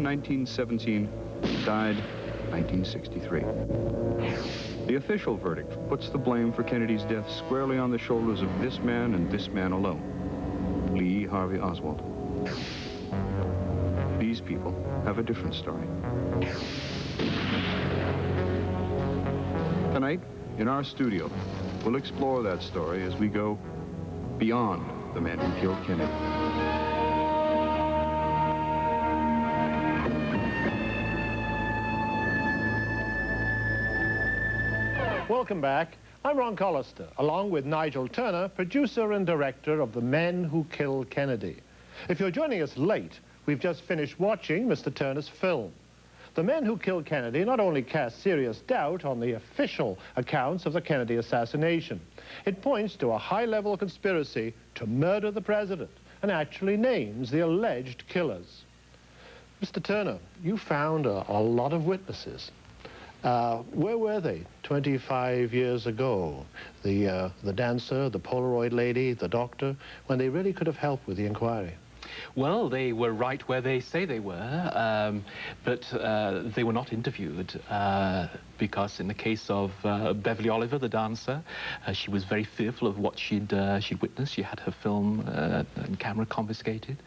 1917, died 1963. The official verdict puts the blame for Kennedy's death squarely on the shoulders of this man and this man alone, Lee Harvey Oswald. These people have a different story. Tonight, in our studio, we'll explore that story as we go beyond the man who killed Kennedy. Welcome back. I'm Ron Callister, along with Nigel Turner, producer and director of The Men Who Killed Kennedy. If you're joining us late, we've just finished watching Mr. Turner's film. The Men Who Killed Kennedy not only cast serious doubt on the official accounts of the Kennedy assassination, it points to a high-level conspiracy to murder the president and actually names the alleged killers. Mr. Turner, you found a lot of witnesses. Where were they 25 years ago? The dancer, the Polaroid lady, the doctor, when they really could have helped with the inquiry? Well, they were right where they say they were, but they were not interviewed because in the case of Beverly Oliver, the dancer, she was very fearful of what she'd witnessed. She had her film and camera confiscated.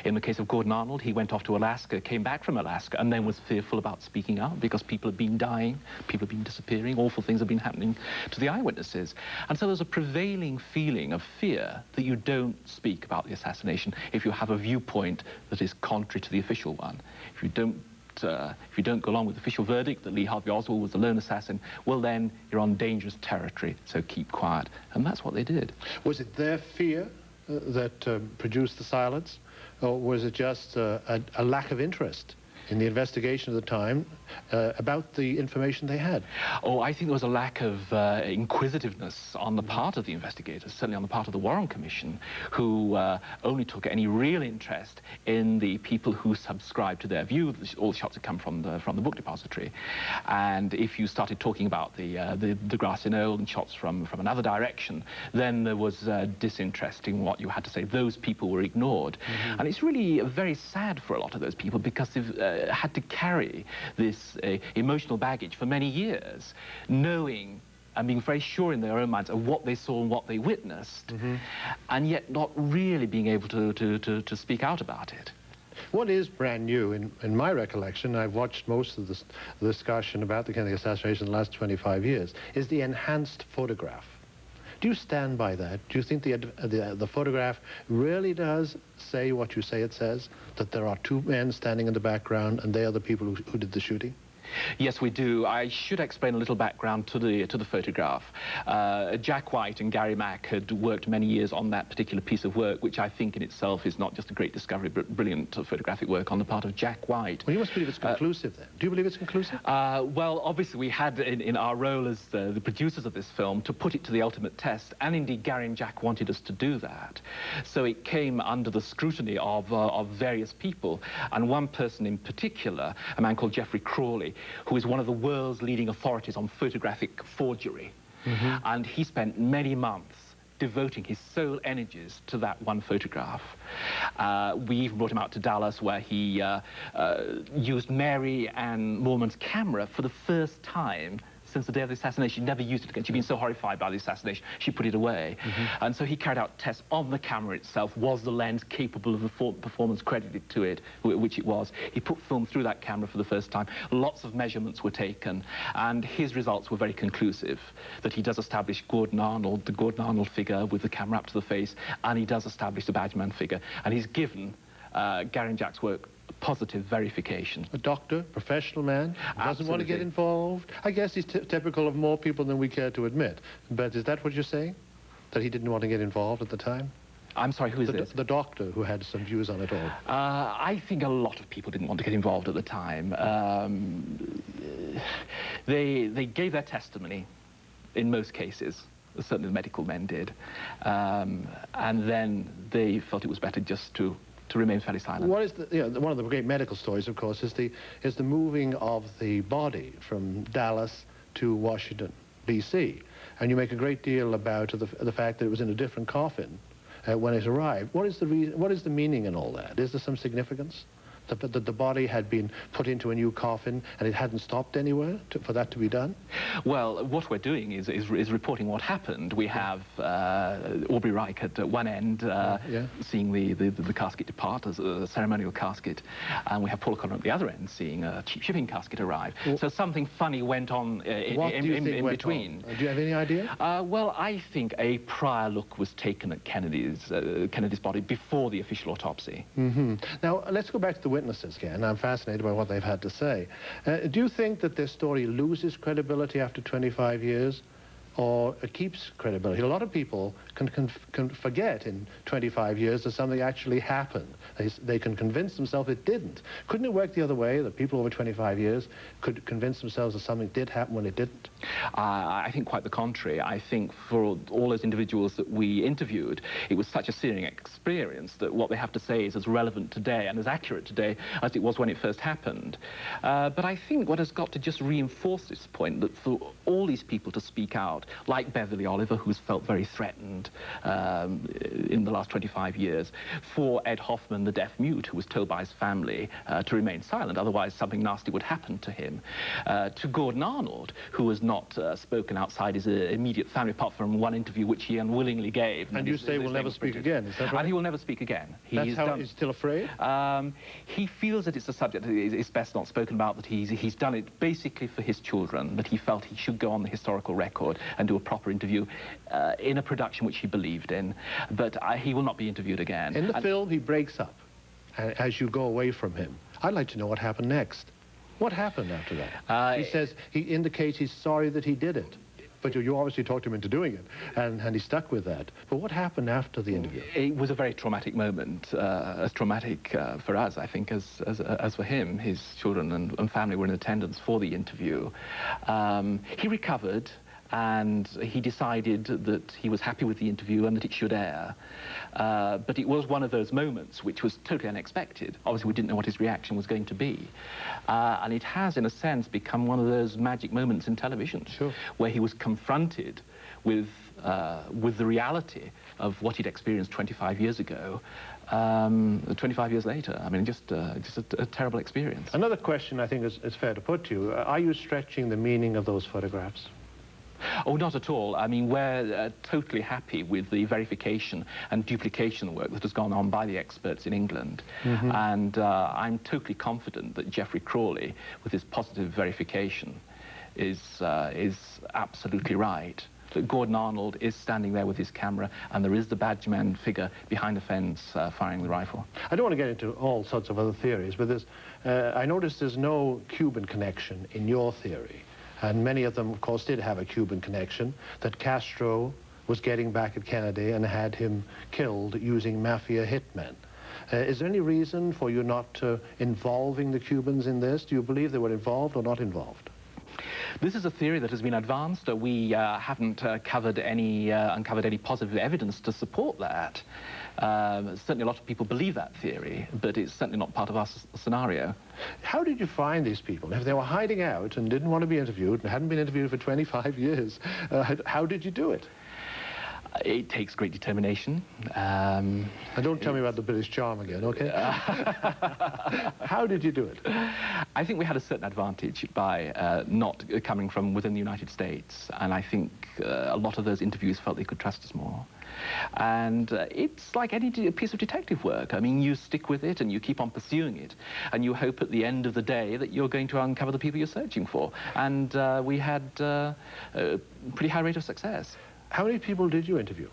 In the case of Gordon Arnold, he went off to Alaska, came back from Alaska, and then was fearful about speaking out because people had been dying, people had been disappearing, awful things had been happening to the eyewitnesses. And so there's a prevailing feeling of fear that you don't speak about the assassination if you have a viewpoint that is contrary to the official one. If you don't go along with the official verdict that Lee Harvey Oswald was the lone assassin, well then you're on dangerous territory, so keep quiet. And that's what they did. Was it their fear that produced the silence, or was it just a lack of interest in the investigation at the time about the information they had? Oh, I think there was a lack of inquisitiveness on the part of the investigators, certainly on the part of the Warren Commission, who only took any real interest in the people who subscribed to their view. All the shots had come from the book depository. And if you started talking about the grassy knoll and shots from another direction, then there was disinterest in what you had to say. Those people were ignored. Mm-hmm. And it's really very sad for a lot of those people because they've had to carry this emotional baggage for many years, knowing and being very sure in their own minds of what they saw and what they witnessed, mm-hmm. and yet not really being able to speak out about it. What is brand new, in my recollection, I've watched most of the discussion about the Kennedy assassination in the last 25 years, is the enhanced photograph. Do you stand by that? Do you think the photograph really does say what you say it says? That there are two men standing in the background and they are the people who did the shooting? Yes, we do. I should explain a little background to the photograph. Jack White and Gary Mack had worked many years on that particular piece of work, which I think in itself is not just a great discovery, but brilliant photographic work on the part of Jack White. Well, you must believe it's conclusive then. Do you believe it's conclusive? Well, obviously we had in our role as the producers of this film to put it to the ultimate test, and indeed Gary and Jack wanted us to do that. So it came under the scrutiny of various people, and one person in particular, a man called Jeffrey Crawley, who is one of the world's leading authorities on photographic forgery. Mm-hmm. And he spent many months devoting his sole energies to that one photograph. We even brought him out to Dallas, where he used Mary Ann Moorman's camera for the first time since the day of the assassination. She never used it again. She'd been so horrified by the assassination, she put it away. Mm-hmm. And so he carried out tests on the camera itself. Was the lens capable of the performance credited to it, which it was? He put film through that camera for the first time. Lots of measurements were taken, and his results were very conclusive, that he does establish Gordon Arnold, the Gordon Arnold figure with the camera up to the face, and he does establish the Badgerman figure. And he's given Gary and Jack's work positive verification. A doctor, professional man, doesn't want to get involved. I guess he's typical of more people than we care to admit. But is that what you're saying? That he didn't want to get involved at the time? I'm sorry, who is this? The doctor who had some views on it all. I think a lot of people didn't want to get involved at the time. They gave their testimony in most cases. Certainly the medical men did. And then they felt it was better just to remain fairly silent. What is one of the great medical stories, of course, is the moving of the body from Dallas to Washington, D.C. And you make a great deal about the fact that it was in a different coffin when it arrived. What is the meaning in all that? Is there some significance The body had been put into a new coffin and it hadn't stopped anywhere for that to be done? Well, what we're doing is reporting what happened. We have Aubrey Reich at one end seeing the casket depart as a ceremonial casket, and we have Paul O'Connor at the other end seeing a cheap shipping casket arrive. So something funny went on in between. Do you have any idea? Well, I think a prior look was taken at Kennedy's body before the official autopsy. Now, let's go back to the witnesses again. I'm fascinated by what they've had to say. Do you think that this story loses credibility after 25 years? Or it keeps credibility? A lot of people can forget in 25 years that something actually happened. They can convince themselves it didn't. Couldn't it work the other way, that people over 25 years could convince themselves that something did happen when it didn't? I think quite the contrary. I think for all those individuals that we interviewed, it was such a searing experience that what they have to say is as relevant today and as accurate today as it was when it first happened. But I think what has got to just reinforce this point, that for all these people to speak out, like Beverly Oliver, who's felt very threatened in the last 25 years, for Ed Hoffman, the deaf mute, who was told by his family to remain silent, otherwise something nasty would happen to him, to Gordon Arnold, who has not spoken outside his immediate family, apart from one interview which he unwillingly gave. And you say will never speak again, is that right? And he will never speak again. He's still afraid? He feels that it's a subject that is best not spoken about, that he's done it basically for his children, that he felt he should go on the historical record and do a proper interview in a production which he believed in, but he will not be interviewed again. In the film, he breaks up as you go away from him. I'd like to know what happened next. What happened after that? He indicates he's sorry that he did it. But you obviously talked him into doing it, and he stuck with that. But what happened after the interview? It was a very traumatic moment, as traumatic for us, I think, as for him. His children and family were in attendance for the interview. He recovered, and he decided that he was happy with the interview and that it should air. But it was one of those moments which was totally unexpected. Obviously, we didn't know what his reaction was going to be. And it has, in a sense, become one of those magic moments in television, where he was confronted with the reality of what he'd experienced 25 years ago, 25 years later. I mean, just a terrible experience. Another question I think is fair to put to you. Are you stretching the meaning of those photographs? Oh, not at all. I mean, we're totally happy with the verification and duplication work that has gone on by the experts in England. And I'm totally confident that Geoffrey Crawley, with his positive verification, is absolutely right. That Gordon Arnold is standing there with his camera, and there is the badgeman figure behind the fence firing the rifle. I don't want to get into all sorts of other theories, but I noticed there's no Cuban connection in your theory. And many of them, of course, did have a Cuban connection, that Castro was getting back at Kennedy and had him killed using mafia hitmen. Is there any reason for you not involving the Cubans in this? Do you believe they were involved or not involved? This is a theory that has been advanced. We haven't uncovered any positive evidence to support that. Certainly a lot of people believe that theory, but it's certainly not part of our scenario. How did you find these people? If they were hiding out and didn't want to be interviewed and hadn't been interviewed for 25 years, how did you do it? It takes great determination. And don't tell me about the British charm again, okay? How did you do it? I think we had a certain advantage by not coming from within the United States, and I think a lot of those interviews felt they could trust us more. And it's like any piece of detective work. I mean, you stick with it and you keep on pursuing it, and you hope at the end of the day that you're going to uncover the people you're searching for. And we had a pretty high rate of success. How many people did you interview?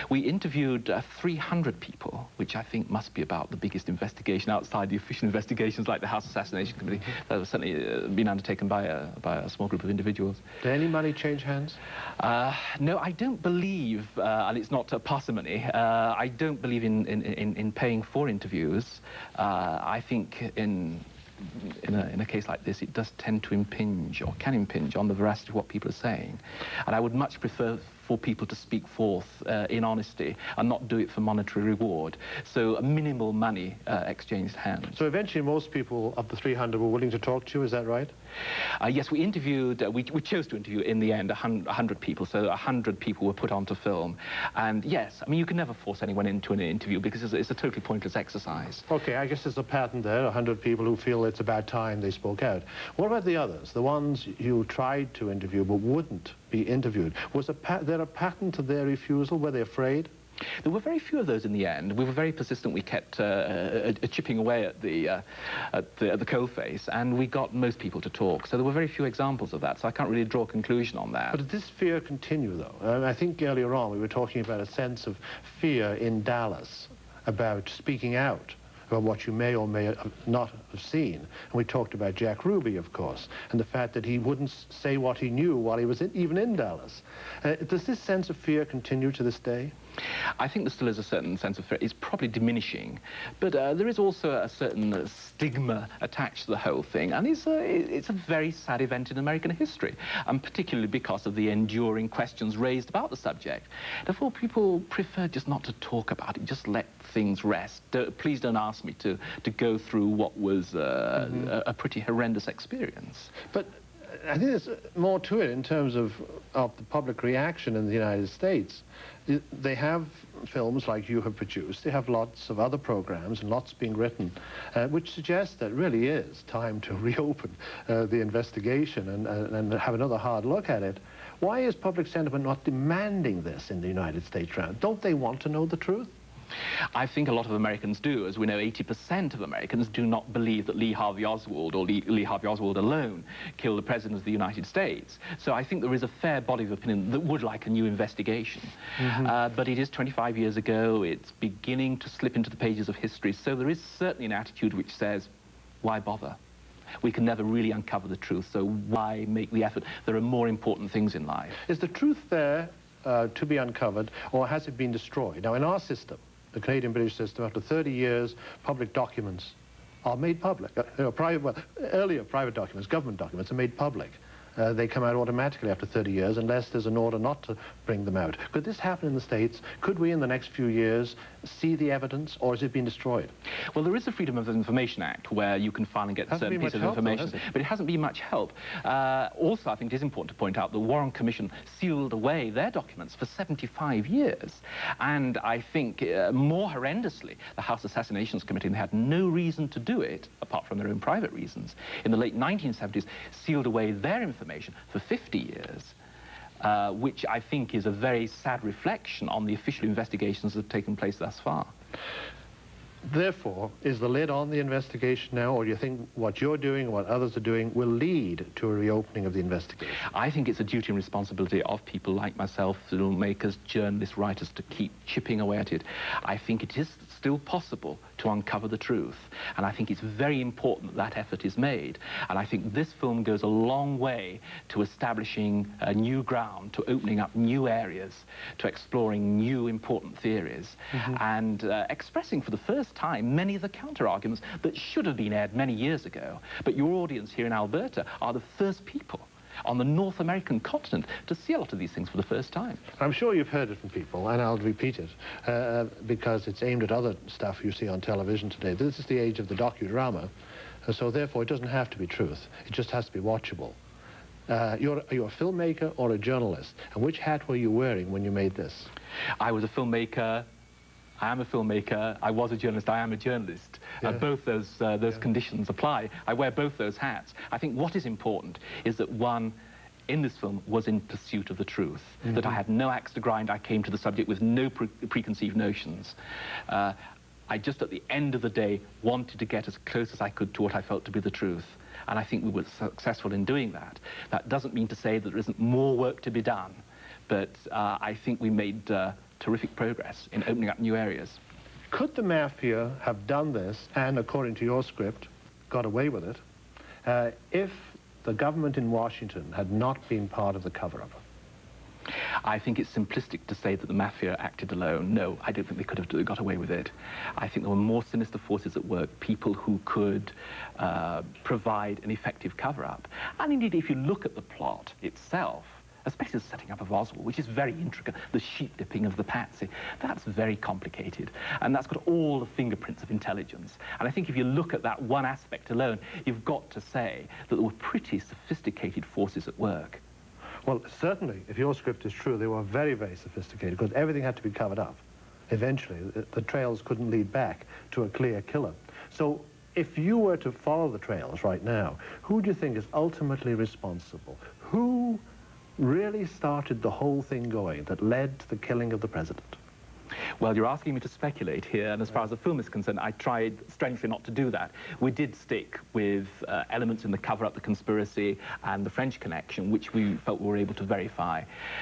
We interviewed 300 people, which I think must be about the biggest investigation outside the official investigations like the House Assassination Committee that has certainly been undertaken by a small group of individuals. Did any money change hands? No, I don't believe, and it's not parsimony, I don't believe in paying for interviews. I think in a case like this, it does tend to impinge, or can impinge, on the veracity of what people are saying. And I would much prefer for people to speak forth in honesty and not do it for monetary reward. So minimal money exchanged hands. So eventually most people of the 300 were willing to talk to you, is that right? Yes, we interviewed, we chose to interview in the end 100 people, so 100 people were put onto film. And yes, I mean, you can never force anyone into an interview because it's a totally pointless exercise. Okay, I guess there's a pattern there, 100 people who feel it's about time they spoke out. What about the others, the ones you tried to interview but wouldn't be interviewed? Was there a pattern to their refusal? Were they afraid? There were very few of those in the end. We were very persistent. We kept chipping away at the coalface, and we got most people to talk. So there were very few examples of that, so I can't really draw a conclusion on that. But did this fear continue, though? I think earlier on we were talking about a sense of fear in Dallas about speaking out about what you may or may not have seen. And we talked about Jack Ruby, of course, and the fact that he wouldn't say what he knew while he was even in Dallas. Does this sense of fear continue to this day? I think there still is a certain sense of fear. It's probably diminishing, but there is also a certain stigma attached to the whole thing, and it's a very sad event in American history, and particularly because of the enduring questions raised about the subject. Therefore, people prefer just not to talk about it, just let things rest. Please don't ask me to go through what was a pretty horrendous experience. But I think there's more to it in terms of the public reaction in the United States. They have films like you have produced. They have lots of other programs and lots being written, which suggests that it really is time to reopen the investigation and have another hard look at it. Why is public sentiment not demanding this in the United States round? Don't they want to know the truth? I think a lot of Americans do. As we know, 80% of Americans do not believe that Lee Harvey Oswald or Lee Harvey Oswald alone killed the President of the United States. So I think there is a fair body of opinion that would like a new investigation. But it is 25 years ago. It's beginning to slip into the pages of history. So there is certainly an attitude which says, why bother? We can never really uncover the truth, so why make the effort? There are more important things in life. Is the truth there to be uncovered, or has it been destroyed? Now, in our system, the Canadian-British system, after 30 years, public documents are made public. Earlier private documents, government documents, are made public. They come out automatically after 30 years unless there's an order not to bring them out. Could this happen in the States? Could we, in the next few years, see the evidence, or has it been destroyed? Well, there is the Freedom of Information Act where you can file and get certain pieces of information, but it hasn't been much help. Also, I think it is important to point out the Warren Commission sealed away their documents for 75 years. And I think, more horrendously, the House Assassinations Committee, and they had no reason to do it, apart from their own private reasons, in the late 1970s, sealed away their information for 50 years, which I think is a very sad reflection on the official investigations that have taken place thus far. Therefore, is the lid on the investigation now, or do you think what you're doing and what others are doing will lead to a reopening of the investigation? I think it's a duty and responsibility of people like myself, filmmakers, journalists, writers, to keep chipping away at it. I think it is still possible to uncover the truth, and I think it's very important that that effort is made. And I think this film goes a long way to establishing a new ground, to opening up new areas, to exploring new important theories, and expressing for the first time many of the counter-arguments that should have been aired many years ago. But your audience here in Alberta are the first people on the North American continent to see a lot of these things for the first time. I'm sure you've heard it from people, and I'll repeat it, because it's aimed at other stuff you see on television today. This is the age of the docudrama, so therefore it doesn't have to be truth. It just has to be watchable. Are you a filmmaker or a journalist? And which hat were you wearing when you made this? I was a filmmaker. I am a filmmaker, I was a journalist, I am a journalist. Yeah. Both those conditions apply. I wear both those hats. I think what is important is that one, in this film, was in pursuit of the truth, that I had no axe to grind, I came to the subject with no preconceived notions. I just, at the end of the day, wanted to get as close as I could to what I felt to be the truth. And I think we were successful in doing that. That doesn't mean to say that there isn't more work to be done, but I think we made terrific progress in opening up new areas. Could the mafia have done this, and according to your script, got away with it, if the government in Washington had not been part of the cover-up? I think it's simplistic to say that the mafia acted alone. No, I don't think they could have got away with it. I think there were more sinister forces at work, people who could provide an effective cover-up. And indeed, if you look at the plot itself, especially the setting up of Oswald, which is very intricate, the sheep dipping of the patsy. That's very complicated, and that's got all the fingerprints of intelligence. And I think if you look at that one aspect alone, you've got to say that there were pretty sophisticated forces at work. Well, certainly, if your script is true, they were very, very sophisticated, because everything had to be covered up. Eventually, the trails couldn't lead back to a clear killer. So, if you were to follow the trails right now, who do you think is ultimately responsible? Who really started the whole thing going that led to the killing of the president? Well, you're asking me to speculate here, and as far as the film is concerned, I tried strangely not to do that. We did stick with elements in the cover-up, the conspiracy, and the French connection, which we felt we were able to verify.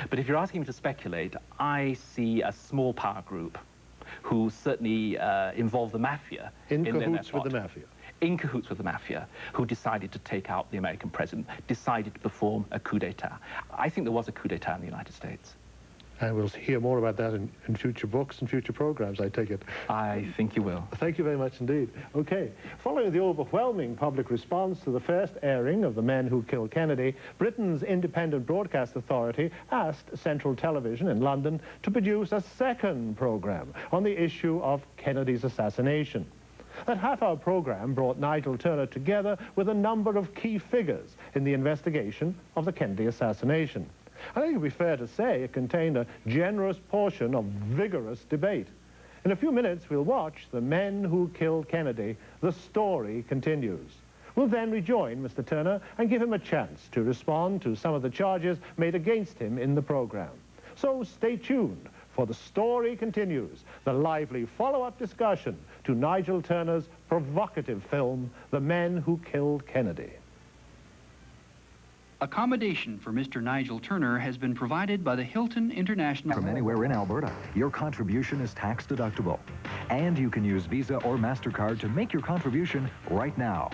But if you're asking me to speculate, I see a small power group who certainly involved the mafia in cahoots with the mafia. In cahoots with the mafia, who decided to take out the American president, decided to perform a coup d'etat. I think there was a coup d'etat in the United States. And we'll hear more about that in future books and future programs, I take it. I think you will. Thank you very much indeed. Okay, following the overwhelming public response to the first airing of The Men Who Killed Kennedy, Britain's independent broadcast authority asked Central Television in London to produce a second program on the issue of Kennedy's assassination. That half-hour program brought Nigel Turner together with a number of key figures in the investigation of the Kennedy assassination. I think it would be fair to say it contained a generous portion of vigorous debate. In a few minutes, we'll watch The Men Who Killed Kennedy. The story continues. We'll then rejoin Mr. Turner and give him a chance to respond to some of the charges made against him in the program. So stay tuned, for The Story Continues, the lively follow-up discussion to Nigel Turner's provocative film, The Men Who Killed Kennedy. Accommodation for Mr. Nigel Turner has been provided by the Hilton International... From anywhere in Alberta, your contribution is tax deductible. And you can use Visa or MasterCard to make your contribution right now.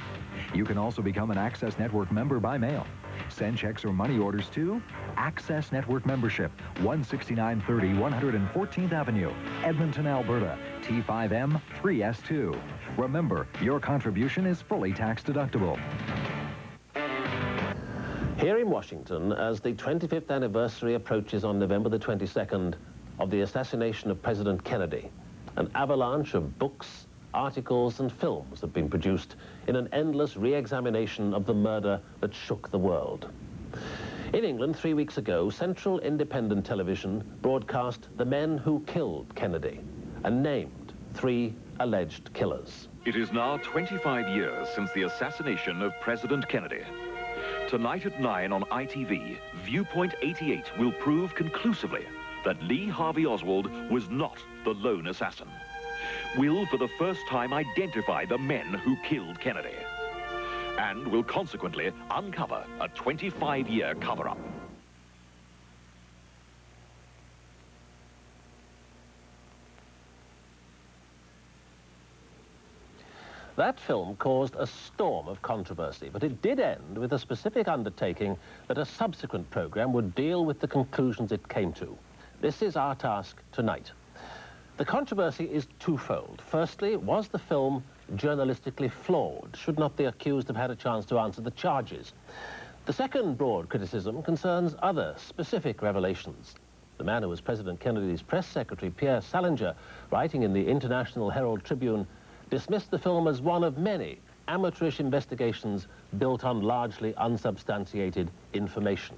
You can also become an Access Network member by mail. Send checks or money orders to Access Network Membership, 16930 114th Avenue, Edmonton, Alberta, T5M 3S2. Remember, your contribution is fully tax deductible. Here in Washington, as the 25th anniversary approaches on November the 22nd of the assassination of President Kennedy, an avalanche of books, articles and films have been produced in an endless re-examination of the murder that shook the world. In England, 3 weeks ago, Central Independent Television broadcast The Men Who Killed Kennedy and named 3 alleged killers. It is now 25 years since the assassination of President Kennedy. Tonight at 9 on ITV, Viewpoint 88 will prove conclusively that Lee Harvey Oswald was not the lone assassin. Will, for the first time, identify the men who killed Kennedy. And will consequently uncover a 25-year cover-up. That film caused a storm of controversy, but it did end with a specific undertaking that a subsequent program would deal with the conclusions it came to. This is our task tonight. The controversy is twofold. Firstly, was the film journalistically flawed? Should not the accused have had a chance to answer the charges? The second broad criticism concerns other specific revelations. The man who was President Kennedy's press secretary, Pierre Salinger, writing in the International Herald Tribune, dismissed the film as one of many amateurish investigations built on largely unsubstantiated information.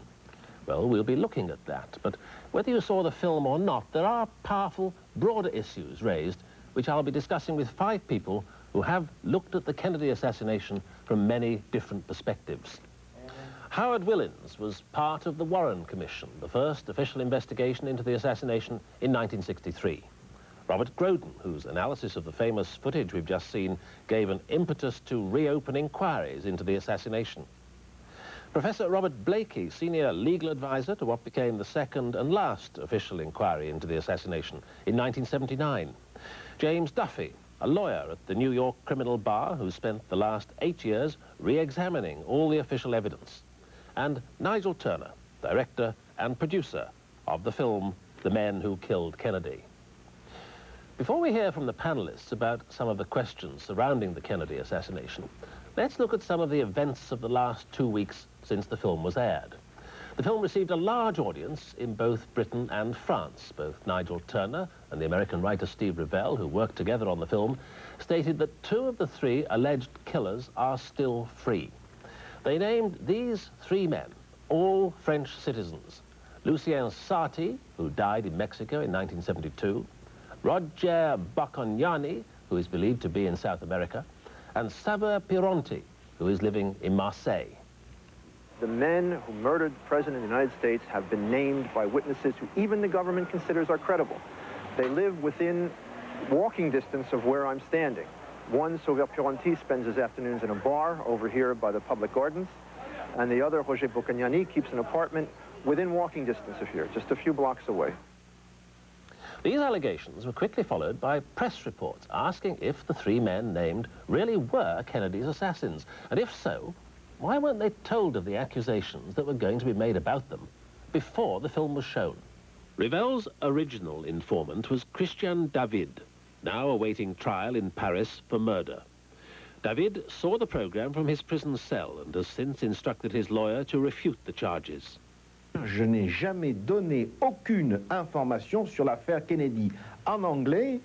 Well, we'll be looking at that, but whether you saw the film or not, there are powerful, broader issues raised, which I'll be discussing with 5 people who have looked at the Kennedy assassination from many different perspectives. Howard Willins was part of the Warren Commission, the first official investigation into the assassination in 1963. Robert Groden, whose analysis of the famous footage we've just seen gave an impetus to reopen inquiries into the assassination. Professor Robert Blakey, senior legal advisor to what became the second and last official inquiry into the assassination in 1979. James Duffy, a lawyer at the New York Criminal Bar who spent the last 8 years re-examining all the official evidence. And Nigel Turner, director and producer of the film The Men Who Killed Kennedy. Before we hear from the panelists about some of the questions surrounding the Kennedy assassination, let's look at some of the events of the last 2 weeks since the film was aired. The film received a large audience in both Britain and France. Both Nigel Turner and the American writer Steve Revell, who worked together on the film, stated that 2 of the 3 alleged killers are still free. They named these 3 men, all French citizens: Lucien Sarti, who died in Mexico in 1972, Roger Baccognani, who is believed to be in South America, and Saver Pironti, who is living in Marseille. The men who murdered the President of the United States have been named by witnesses who even the government considers are credible. They live within walking distance of where I'm standing. One, Saver Pironti, spends his afternoons in a bar over here by the public gardens, and the other, Roger Baccognani, keeps an apartment within walking distance of here, just a few blocks away. These allegations were quickly followed by press reports asking if the 3 men named really were Kennedy's assassins, and if so, why weren't they told of the accusations that were going to be made about them before the film was shown? Revell's original informant was Christian David, now awaiting trial in Paris for murder. David saw the program from his prison cell and has since instructed his lawyer to refute the charges. Je n'ai jamais donné aucune information sur l'affaire Kennedy. En anglais,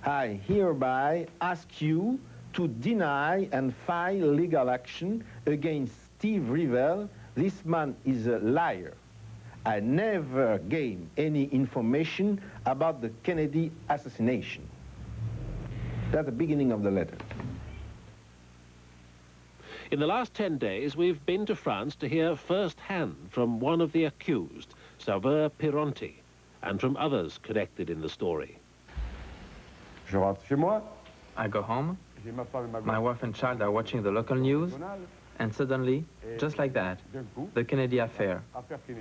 I hereby ask you to deny and file legal action against Steve Revell. This man is a liar. I never gave any information about the Kennedy assassination. That's the beginning of the letter. In the last 10 days, we've been to France to hear firsthand from one of the accused, Saver Pironti, and from others connected in the story. Je rentre chez moi. I go home, my wife and child are watching the local news, and suddenly, just like that, the Kennedy affair.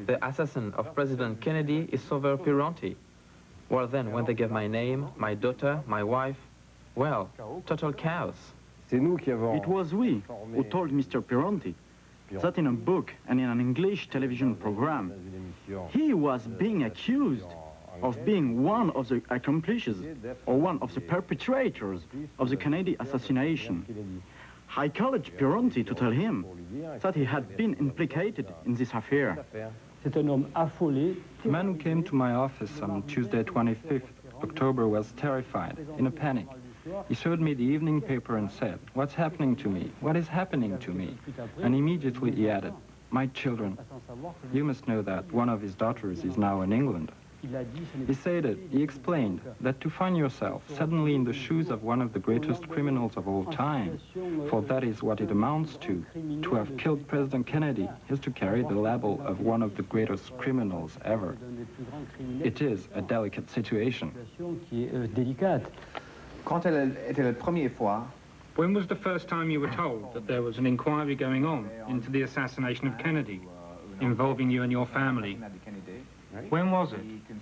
The assassin of President Kennedy is Saver Pironti. Well then, when they gave my name, my daughter, my wife, well, total chaos. It was we who told Mr. Pironti that in a book and in an English television program, he was being accused of being one of the accomplices or one of the perpetrators of the Kennedy assassination. I called Pironti to tell him that he had been implicated in this affair. The man who came to my office on Tuesday, 25th October, was terrified, in a panic. He showed me the evening paper and said, "What's happening to me? What is happening to me?" And immediately he added, "My children." You must know that one of his daughters is now in England. He said it, he explained that to find yourself suddenly in the shoes of one of the greatest criminals of all time, for that is what it amounts to have killed President Kennedy, is to carry the label of one of the greatest criminals ever. It is a delicate situation. When was the first time you were told that there was an inquiry going on into the assassination of Kennedy, involving you and your family? When was it?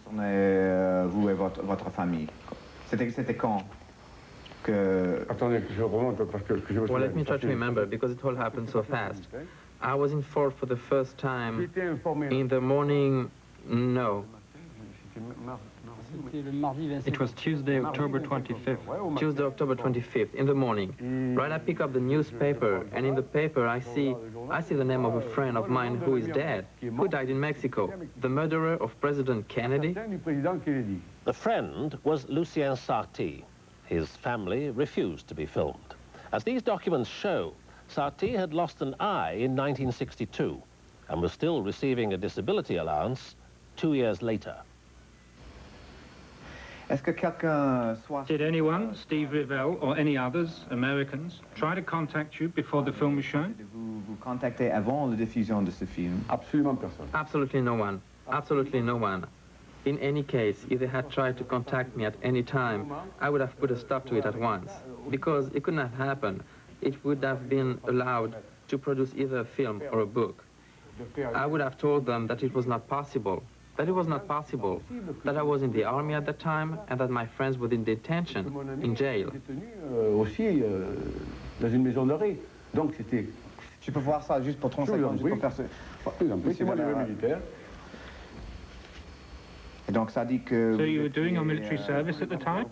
Vous et votre famille. C'était quand que... Well, let me try to remember, because it all happened so fast. I was informed for the first time in the morning, no. It was Tuesday, October 25th. Tuesday, October 25th, in the morning. Right, I pick up the newspaper, and in the paper I see the name of a friend of mine who is dead, who died in Mexico, the murderer of President Kennedy. The friend was Lucien Sarti. His family refused to be filmed. As these documents show, Sarti had lost an eye in 1962 and was still receiving a disability allowance 2 years later. Did anyone, Steve Revell or any others, Americans, try to contact you before the film was shown? Absolutely no one. Absolutely no one. In any case, if they had tried to contact me at any time, I would have put a stop to it at once, because it could not happen. It would have been allowed to produce either a film or a book. I would have told them that it was not possible. That it was not possible, that I was in the army at the time, and that my friends were in detention, in jail. Tu peux voir ça juste pour 30 secondes, juste pour faire ce... Donc ça dit que... So you were doing your military service at the time?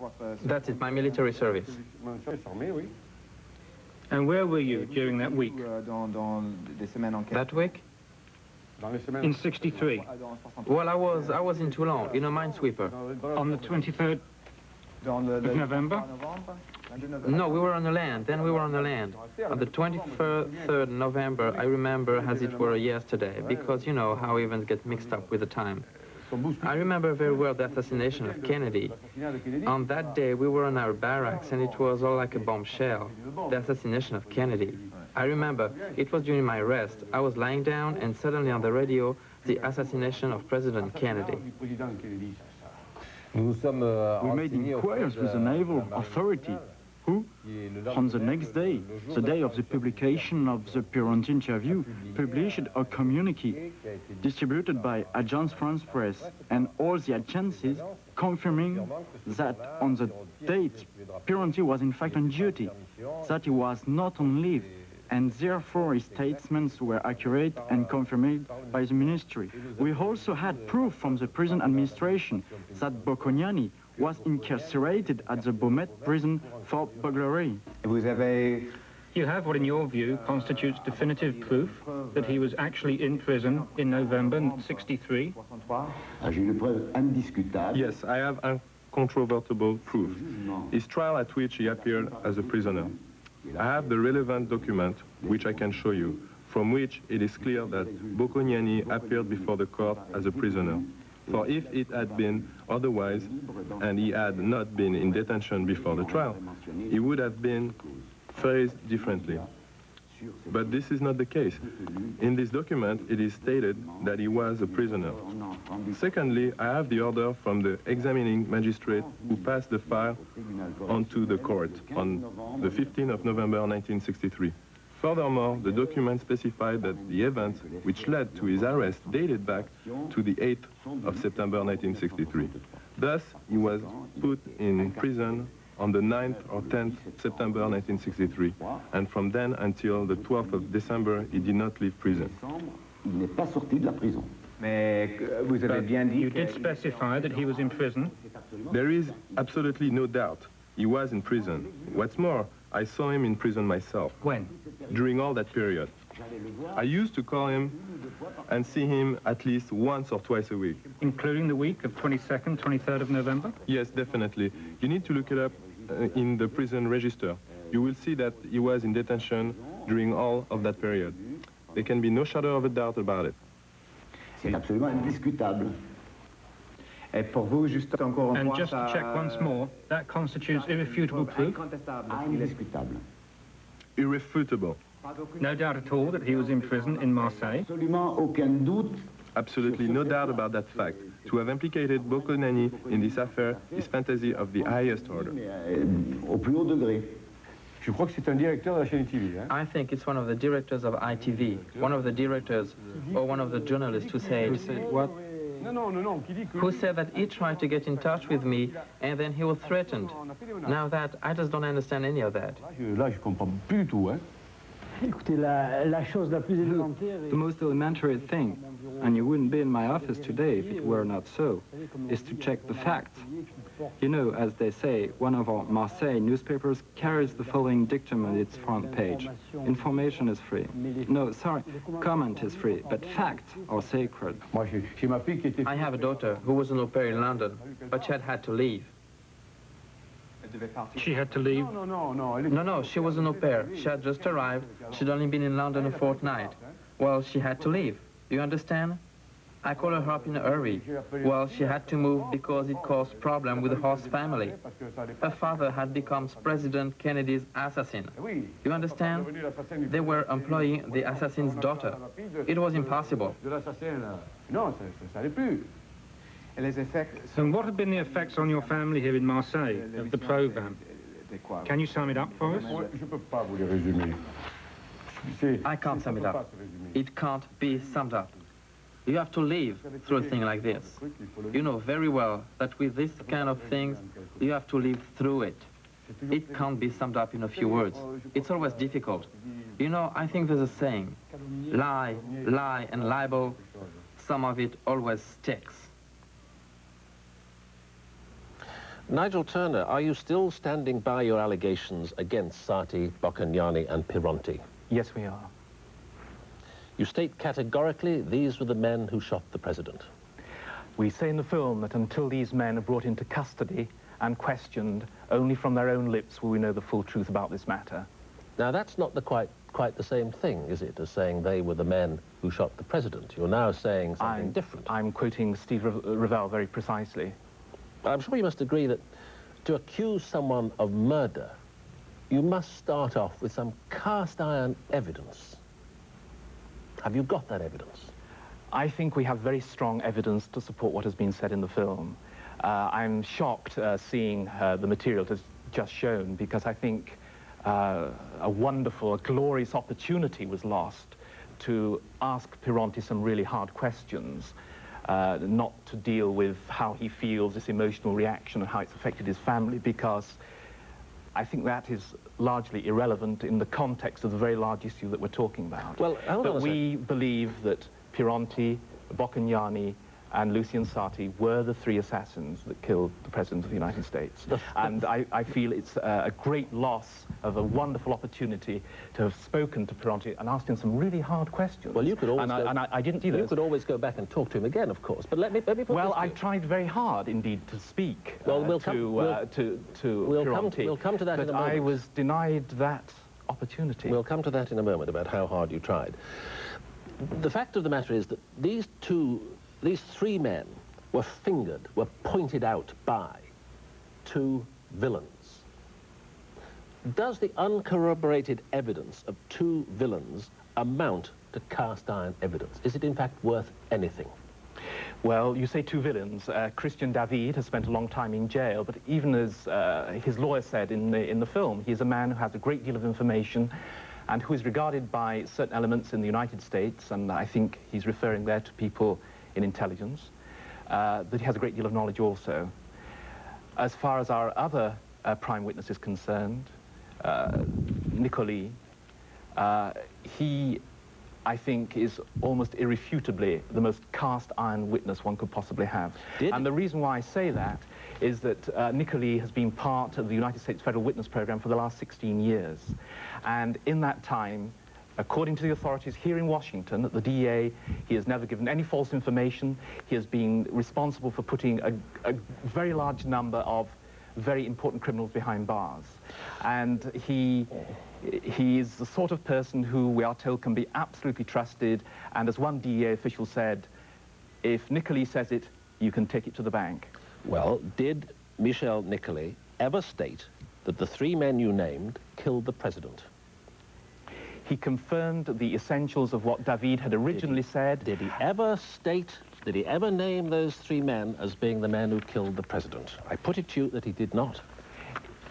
That's it, my military service. And where were you during that week? That week? In 63. Well, I was in Toulon, in a minesweeper. On the 23rd of November? No, we were on the land. Then we were on the land. On the 23rd November, I remember as it were yesterday, because you know how events get mixed up with the time. I remember very well the assassination of Kennedy. On that day, we were in our barracks, and it was all like a bombshell, the assassination of Kennedy. I remember, it was during my rest. I was lying down, and suddenly on the radio, the assassination of President Kennedy. We made inquiries with the naval authority, who, on the next day, the day of the publication of the Pirronti interview, published a communique distributed by Agence France Presse and all the agencies, confirming that on the date Pirronti was in fact on duty, that he was not on leave, and therefore his statements were accurate and confirmed by the ministry. We also had proof from the prison administration that Bocconiani was incarcerated at the Beaumet prison for burglary. You have what, in your view, constitutes definitive proof that he was actually in prison in November 63? Yes, I have incontrovertible proof. His trial at which he appeared as a prisoner. I have the relevant document, which I can show you, from which it is clear that Bocconiani appeared before the court as a prisoner. For if it had been otherwise, and he had not been in detention before the trial, he would have been phrased differently. But this is not the case. In this document, it is stated that he was a prisoner. Secondly, I have the order from the examining magistrate who passed the file onto the court on the 15th of November 1963. Furthermore, the document specified that the events which led to his arrest dated back to the 8th of September 1963. Thus, he was put in prison on the 9th or 10th September 1963, and from then until the 12th of December, he did not leave prison. You did specify that he was in prison? There is absolutely no doubt. He was in prison. What's more, I saw him in prison myself. When? During all that period. I used to call him and see him at least once or twice a week. Including the week of 22nd, 23rd of November? Yes, definitely. You need to look it up in the prison register. You will see that he was in detention during all of that period. There can be no shadow of a doubt about it. C'est absolument indiscutable. And just to check once more, that constitutes irrefutable proof? Indiscutable. Irrefutable. No doubt at all that he was in prison in Marseille? Absolument aucun doute. Absolutely no doubt about that fact. To have implicated Bocconiani in this affair is fantasy of the highest order. Au plus haut degré. Je crois que c'est un directeur de la chaîne TV. Hein? I think it's one of the directors of ITV, one of the directors or one of the journalists who said what? Who said that he tried to get in touch with me and then he was threatened. Now that, I just don't understand any of that. Là, je comprends plus du tout, hein. The most elementary thing, and you wouldn't be in my office today if it were not so, is to check the facts. You know, as they say, one of our Marseille newspapers carries the following dictum on its front page. Information is free. No, sorry, comment is free, but facts are sacred. I have a daughter who was an au pair in London, but she had to leave. She had to leave? No, she was an au pair. She had just arrived. She'd only been in London a fortnight. Well, she had to leave. You understand? I called her up in a hurry. Well, she had to move because it caused problem with the host family. Her father had become President Kennedy's assassin. You understand? They were employing the assassin's daughter. It was impossible. And what have been the effects on your family here in Marseille of the program? Can you sum it up for us? I can't sum it up. It can't be summed up. You have to live through a thing like this. You know very well that with this kind of things, you have to live through it. It can't be summed up in a few words. It's always difficult. You know, I think there's a saying, lie, lie, and libel, some of it always sticks. Nigel Turner, are you still standing by your allegations against Sarti, Bocconiani and Pirronti? Yes, we are. You state categorically these were the men who shot the president. We say in the film that until these men are brought into custody and questioned, only from their own lips will we know the full truth about this matter. Now, that's not quite the same thing, is it, as saying they were the men who shot the president? You're now saying something different. I'm quoting Steve Revell very precisely. I'm sure you must agree that to accuse someone of murder, you must start off with some cast-iron evidence. Have you got that evidence? I think we have very strong evidence to support what has been said in the film. I'm shocked seeing the material it has just shown, because I think a wonderful, a glorious opportunity was lost to ask Pironti some really hard questions, not to deal with how he feels, this emotional reaction and how it's affected his family, because I think that is largely irrelevant in the context of the very large issue that we're talking about. Well, but we believe that Pironti, Boccagnani, and Lucien Sarti were the three assassins that killed the President of the United States. And I feel it's a great loss of a wonderful opportunity to have spoken to Pironti and asked him some really hard questions. Well, you could always I didn't do this. You could always go back and talk to him again, of course. But let me put well, I tried very hard, indeed, to speak to Pironti. We'll come to that in a moment. But I was denied that opportunity. We'll come to that in a moment, about how hard you tried. The fact of the matter is that these three men were fingered, were pointed out by two villains. Does the uncorroborated evidence of two villains amount to cast-iron evidence? Is it in fact worth anything? Well, you say two villains. Christian David has spent a long time in jail, but even as his lawyer said in the film, he is a man who has a great deal of information and who is regarded by certain elements in the United States, and I think he's referring there to people in intelligence, that he has a great deal of knowledge also. As far as our other prime witness is concerned, Nicoli, he, I think, is almost irrefutably the most cast-iron witness one could possibly have. And the reason why I say that is that Nicoli has been part of the United States Federal Witness Program for the last 16 years. And in that time, according to the authorities here in Washington, at the DEA, he has never given any false information. He has been responsible for putting a very large number of very important criminals behind bars. And he is the sort of person who, we are told, can be absolutely trusted. And as one DEA official said, if Nicoli says it, you can take it to the bank. Well, did Michel Nicoli ever state that the three men you named killed the president? He confirmed the essentials of what David had originally said. Did he ever state, did he ever name those three men as being the men who killed the president? I put it to you that he did not.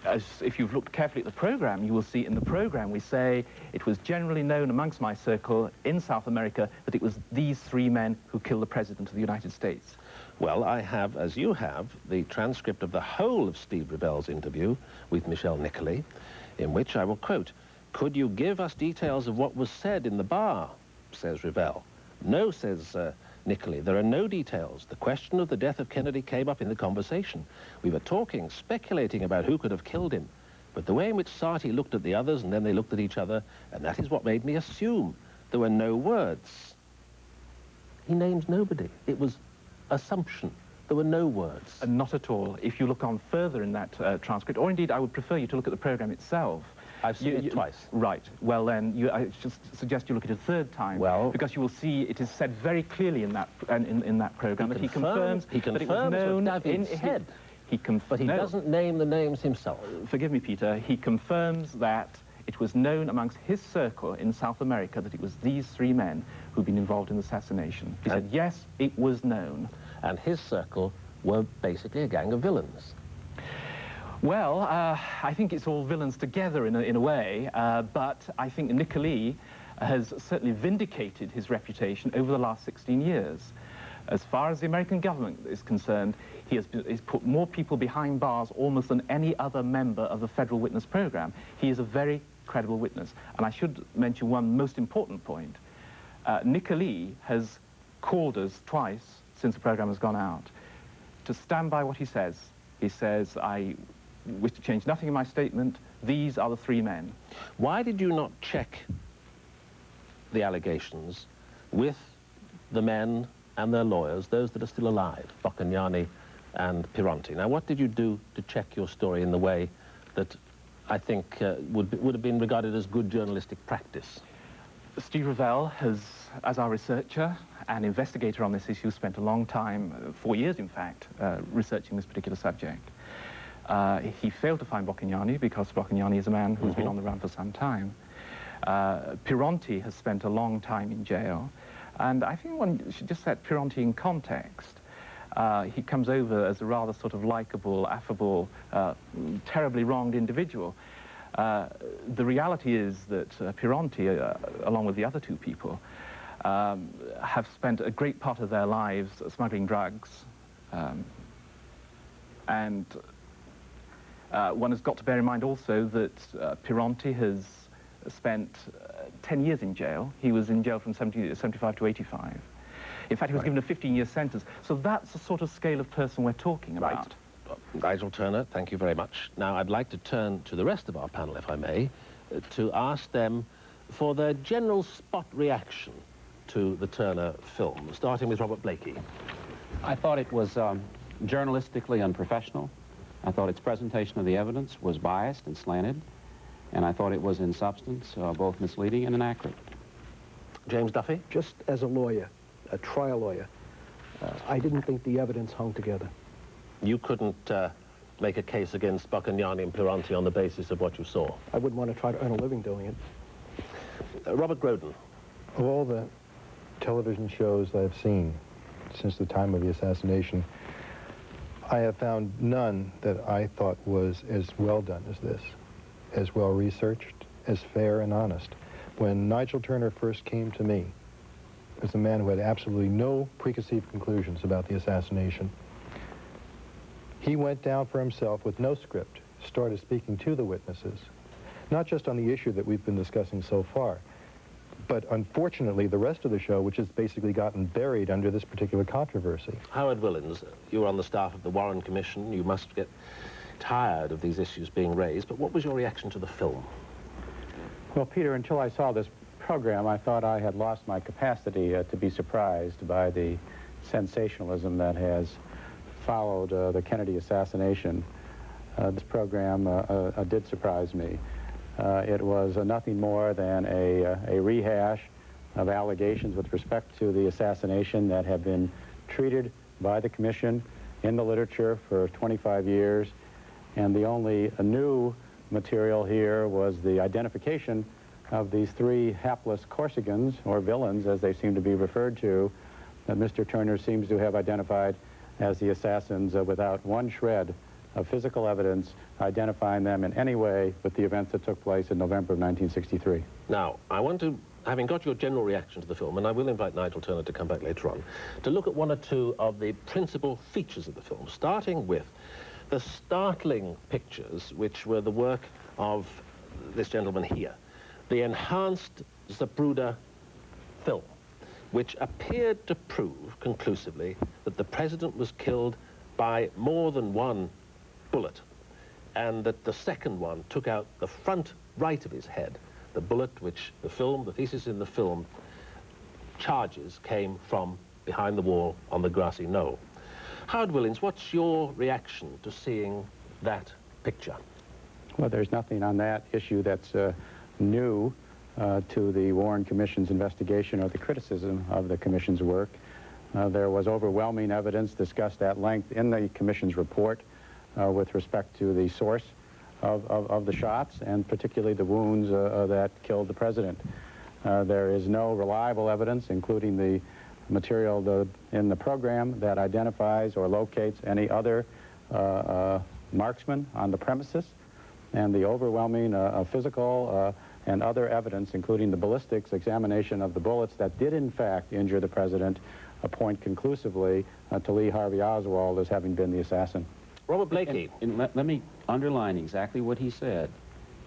If you've looked carefully at the program, you will see in the program we say it was generally known amongst my circle in South America that it was these three men who killed the President of the United States. Well, I have, as you have, the transcript of the whole of Steve Revell's interview with Michel Nicoli, in which I will quote, "Could you give us details of what was said in the bar?" says Revell. "No," says Nicoli, "there are no details. The question of the death of Kennedy came up in the conversation. We were talking, speculating about who could have killed him. But the way in which Sarti looked at the others and then they looked at each other, and that is what made me assume. There were no words." He names nobody. It was assumption. There were no words. Not at all. If you look on further in that transcript, or indeed I would prefer you to look at the program itself. I've seen it twice. Right. Well, then, I just suggest you look at it a third time. Well, because you will see it is said very clearly in that program that he confirms that it was known what David said. But he doesn't name the names himself. Forgive me, Peter. He confirms that it was known amongst his circle in South America that it was these three men who'd been involved in the assassination. He said, yes, it was known. And his circle were basically a gang of villains. Well, I think it's all villains together in a way, but I think Nicoli has certainly vindicated his reputation over the last 16 years. As far as the American government is concerned, he's put more people behind bars almost than any other member of the Federal Witness Program. He is a very credible witness. And I should mention one most important point. Nicoli has called us twice since the program has gone out to stand by what he says. He says, I wish to change nothing in my statement. These are the three men. Why did you not check the allegations with the men and their lawyers, those that are still alive, Boccagnani and Pironti. Now, what did you do to check your story in the way that I think would have been regarded as good journalistic practice? Steve Ravel has, as our researcher and investigator on this issue, spent a long time, 4 years in fact, researching this particular subject. He failed to find Boccagnani because Boccagnani is a man who's been on the run for some time. Pironti has spent a long time in jail, and I think one should just set Pironti in context. He comes over as a rather sort of likable, affable, terribly wronged individual. The reality is that Pironti, along with the other two people, have spent a great part of their lives smuggling drugs. And one has got to bear in mind also that Pironti has spent 10 years in jail. He was in jail from 75 to 85. In fact, he was given a 15-year sentence. So that's the sort of scale of person we're talking about. Nigel Turner, thank you very much. Now, I'd like to turn to the rest of our panel, if I may, to ask them for their general spot reaction to the Turner film, starting with Robert Blakey. I thought it was journalistically unprofessional. I thought its presentation of the evidence was biased and slanted, and I thought it was, in substance, both misleading and inaccurate. James Duffy? Just as a lawyer, a trial lawyer, I didn't think the evidence hung together. You couldn't make a case against Boccagnani and Pironti on the basis of what you saw? I wouldn't want to try to earn a living doing it. Robert Groden. Of all the television shows I've seen since the time of the assassination, I have found none that I thought was as well done as this, as well researched, as fair and honest. When Nigel Turner first came to me, as a man who had absolutely no preconceived conclusions about the assassination, he went down for himself with no script, started speaking to the witnesses, not just on the issue that we've been discussing so far, but unfortunately the rest of the show, which has basically gotten buried under this particular controversy. Howard Willens, you were on the staff of the Warren Commission. You must get tired of these issues being raised, but what was your reaction to the film? Well, Peter, until I saw this program, I thought I had lost my capacity to be surprised by the sensationalism that has followed the Kennedy assassination. This program did surprise me. It was nothing more than a rehash of allegations with respect to the assassination that have been treated by the Commission in the literature for 25 years. And the only new material here was the identification of these three hapless Corsicans, or villains as they seem to be referred to, that Mr. Turner seems to have identified as the assassins without one shred of physical evidence identifying them in any way with the events that took place in November of 1963. Now, I want to, having got your general reaction to the film, and I will invite Nigel Turner to come back later on, to look at one or two of the principal features of the film, starting with the startling pictures, which were the work of this gentleman here, the enhanced Zapruder film, which appeared to prove conclusively that the president was killed by more than one bullet, and that the second one took out the front right of his head. The bullet which the thesis in the film charges came from behind the wall on the grassy knoll. Howard Willens, what's your reaction to seeing that picture? Well, there's nothing on that issue that's new to the Warren Commission's investigation or the criticism of the Commission's work. There was overwhelming evidence discussed at length in the Commission's report with respect to the source of the shots, and particularly the wounds that killed the president. There is no reliable evidence, including the material in the program, that identifies or locates any other marksman on the premises, and the overwhelming physical and other evidence, including the ballistics examination of the bullets that did in fact injure the president, point conclusively to Lee Harvey Oswald as having been the assassin. Robert Blakey. And let me underline exactly what he said.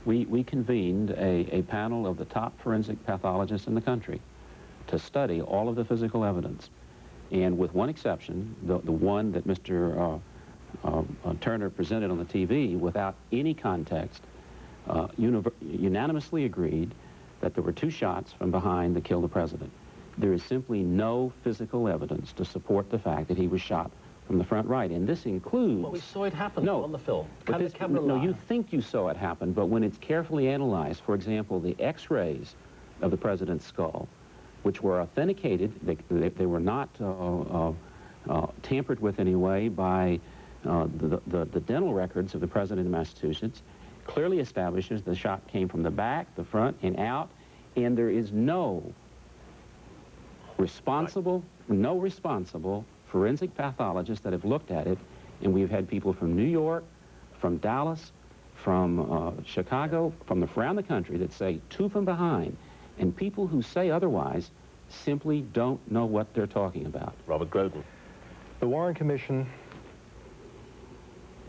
We convened a panel of the top forensic pathologists in the country to study all of the physical evidence. And with one exception, the one that Mr. Turner presented on the TV without any context, unanimously agreed that there were two shots from behind that killed the president. There is simply no physical evidence to support the fact that he was shot from the front right, and this includes... Well, we saw it happen on the film. Can the camera lie? No, you think you saw it happen, but when it's carefully analyzed, for example, the X-rays of the president's skull, which were authenticated, they were not tampered with anyway by the dental records of the president of Massachusetts, clearly establishes the shot came from the back, the front, and out, and there is no responsible forensic pathologists that have looked at it, and we've had people from New York, from Dallas, from Chicago, from around the country that say two from behind, and people who say otherwise simply don't know what they're talking about. Robert Groden. The Warren Commission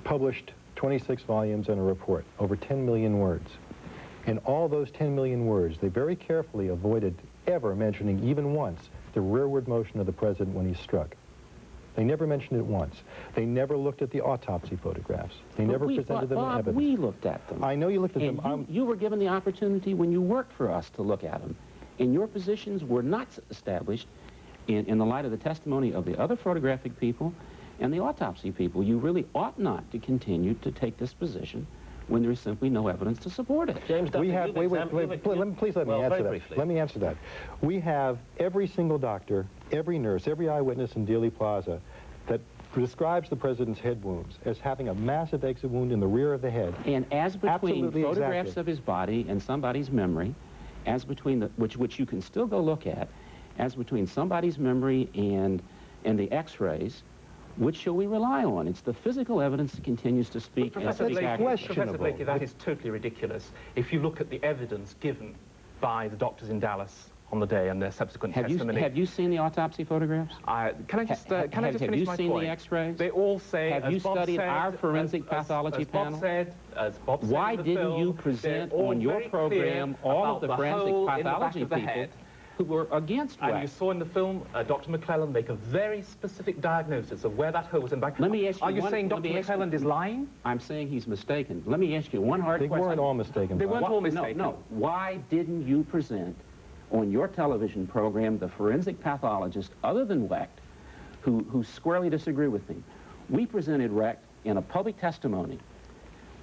published 26 volumes and a report, over 10 million words. In all those 10 million words, they very carefully avoided ever mentioning even once the rearward motion of the president when he struck. They never mentioned it once. They never looked at the autopsy photographs. They never presented them as evidence. We looked at them. I know you looked at them. And you were given the opportunity when you worked for us to look at them. And your positions were not established in the light of the testimony of the other photographic people and the autopsy people. You really ought not to continue to take this position when there is simply no evidence to support it. James, we have, please let me answer that. Let me answer that. We have every single doctor, every nurse, every eyewitness in Dealey Plaza that describes the president's head wounds as having a massive exit wound in the rear of the head. And as between photographs of his body and somebody's memory, as between the, which you can still go look at, as between somebody's memory and the X-rays, which shall we rely on? It's the physical evidence that continues to speak. Professor Blakey, that is totally ridiculous. If you look at the evidence given by the doctors in Dallas on the day and their subsequent testimony. Have you seen the autopsy photographs? Can I just finish my point? Have you seen the X-rays? They all say, have you studied our forensic pathology panel? Why didn't you present on your program all of the forensic pathology people who were against And you saw in the film Dr. McClellan make a very specific diagnosis of where that hole was in the back. Let me ask you, are you saying Dr. McClellan is lying? I'm saying he's mistaken. Let me ask you one hard question. They weren't all mistaken. They weren't all mistaken. No. Why didn't you present on your television program the forensic pathologist other than Wecht who squarely disagree with me? We presented Wecht in a public testimony.